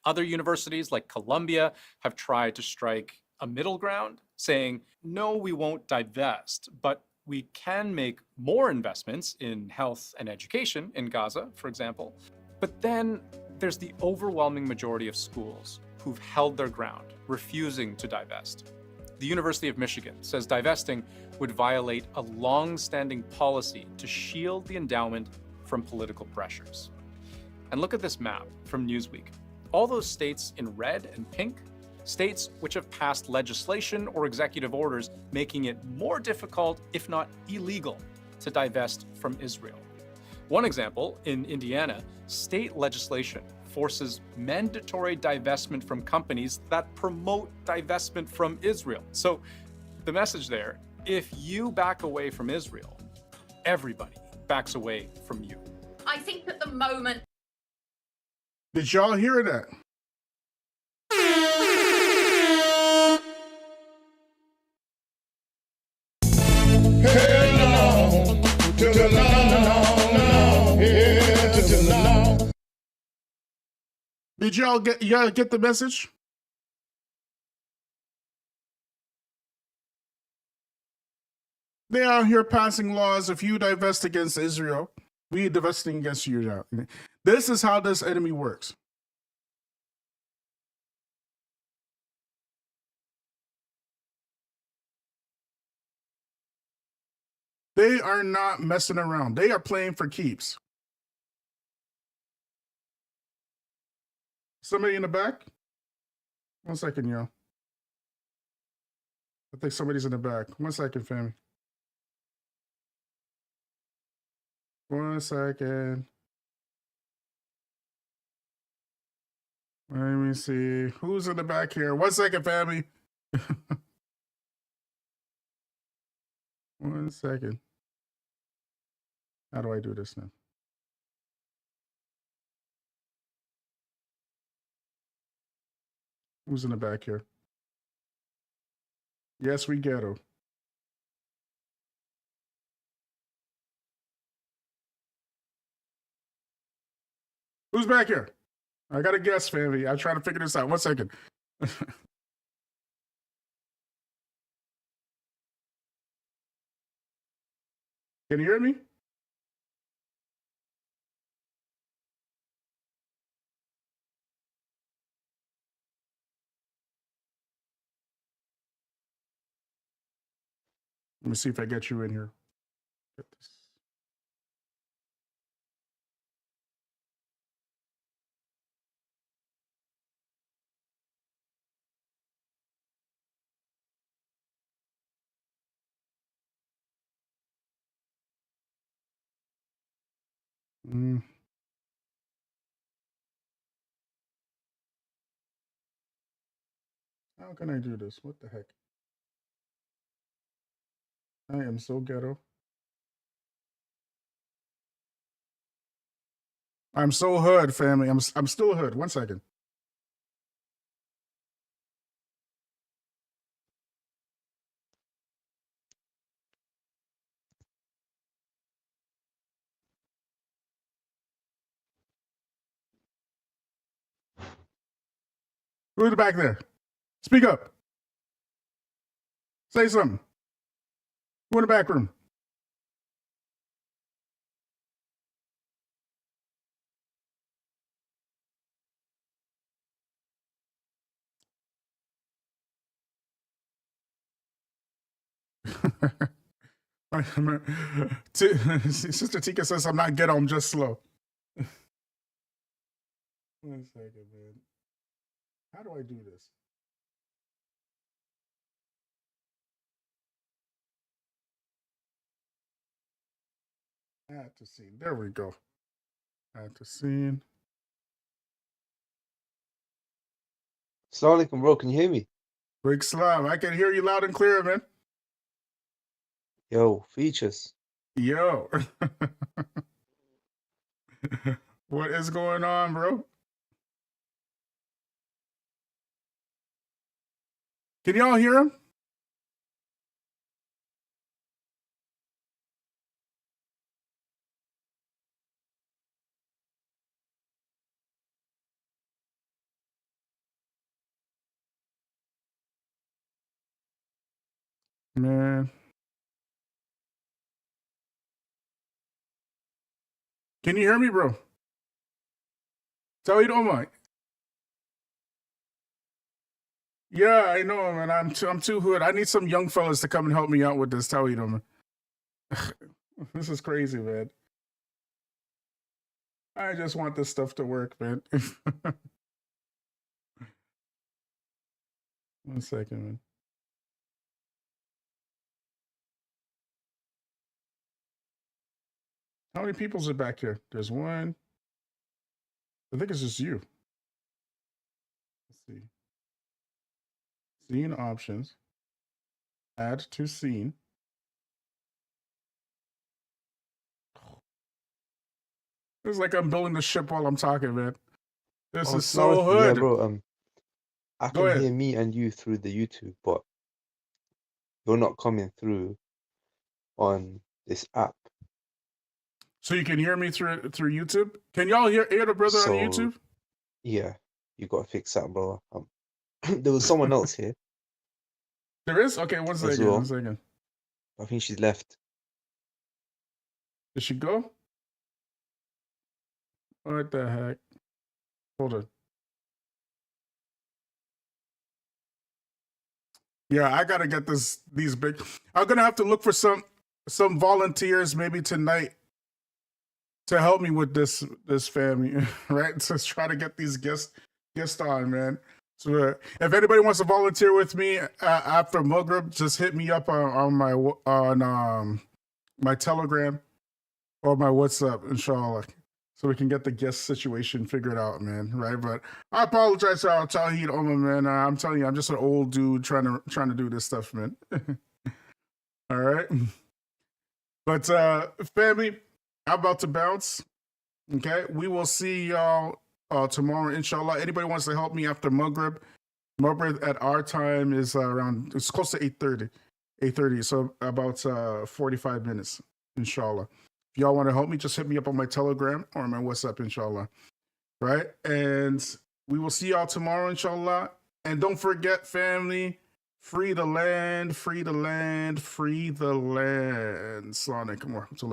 Other universities like Columbia have tried to strike a middle ground, saying, no, we won't divest, but we can make more investments in health and education in Gaza, for example. But then there's the overwhelming majority of schools who've held their ground, refusing to divest. The University of Michigan says divesting would violate a long-standing policy to shield the endowment from political pressures. And look at this map from Newsweek. All those states in red and pink, states which have passed legislation or executive orders making it more difficult, if not illegal, to divest from Israel. One example, in Indiana, state legislation forces mandatory divestment from companies that promote divestment from Israel. So the message there, if you back away from Israel, everybody backs away from you. I think at the moment... Did y'all hear that? Did y'all get the message? They are here passing laws. If you divest against Israel, we are divesting against you now. This is how this enemy works. They are not messing around. They are playing for keeps. Somebody in the back? 1 second, y'all. I think somebody's in the back. 1 second, family. 1 second. Let me see. Who's in the back here? 1 second, family. 1 second. How do I do this now? Who's in the back here? Yes, we get him. Who's back here? I got a guess, family. I'm trying to figure this out. 1 second. Can you hear me? Let me see if I get you in here. Get this. Mm. How can I do this? What the heck? I am so ghetto. I'm so hood, family. I'm still hood. 1 second. Who's the back there? Speak up. Say something. Who in the back room? Sister Tika says I'm not ghetto, I'm just slow. 1 second, man. How do I do this? Add to scene. There we go. Add to scene. Assalamu alaikum, bro. Can you hear me? Big Slam. I can hear you loud and clear, man. Yo, features. Yo. What is going on, bro? Can y'all hear him? Man. Can you hear me, bro? Tell you don't mind. Yeah, I know, man. I'm too hood. I need some young fellas to come and help me out with this. Tell you don't mind. This is crazy, man. I just want this stuff to work, man. 1 second, man. How many people's are back here? There's one. I think it's just you. Let's see. Scene options. Add to scene. It's like I'm building the ship while I'm talking, man. This is so Assalamu alaikum. hood. Yeah, bro. I Go can ahead. hear me and you through the YouTube, but you're not coming through on this app. So you can hear me through YouTube? Can y'all hear the brother on So YouTube? yeah, you gotta fix that, bro. There was someone else here There is? Okay, 1 as second. well. 1 second. I think she's left. Did she go? What the heck? Hold on. Yeah, I gotta get these big. I'm gonna have to look for some volunteers maybe tonight to help me with this family, right? To try to get these guests on, man. So if anybody wants to volunteer with me after Maghrib, just hit me up on my Telegram or my WhatsApp, inshallah, so we can get the guest situation figured out, man. Right? But I apologize to our Tawheed Ummah, man. I'm telling you, I'm just an old dude trying to do this stuff, man. All right. But family, I'm about to bounce. Okay, we will see y'all tomorrow, inshallah. Anybody wants to help me after Maghrib? Maghrib at our time is around, it's close to 8:30, so about 45 minutes, inshallah. If y'all want to help me, just hit me up on my Telegram or my WhatsApp, inshallah. Right? And we will see y'all tomorrow, inshallah. And don't forget, family, Free the land, free the land, free the land. Sonic, come on, to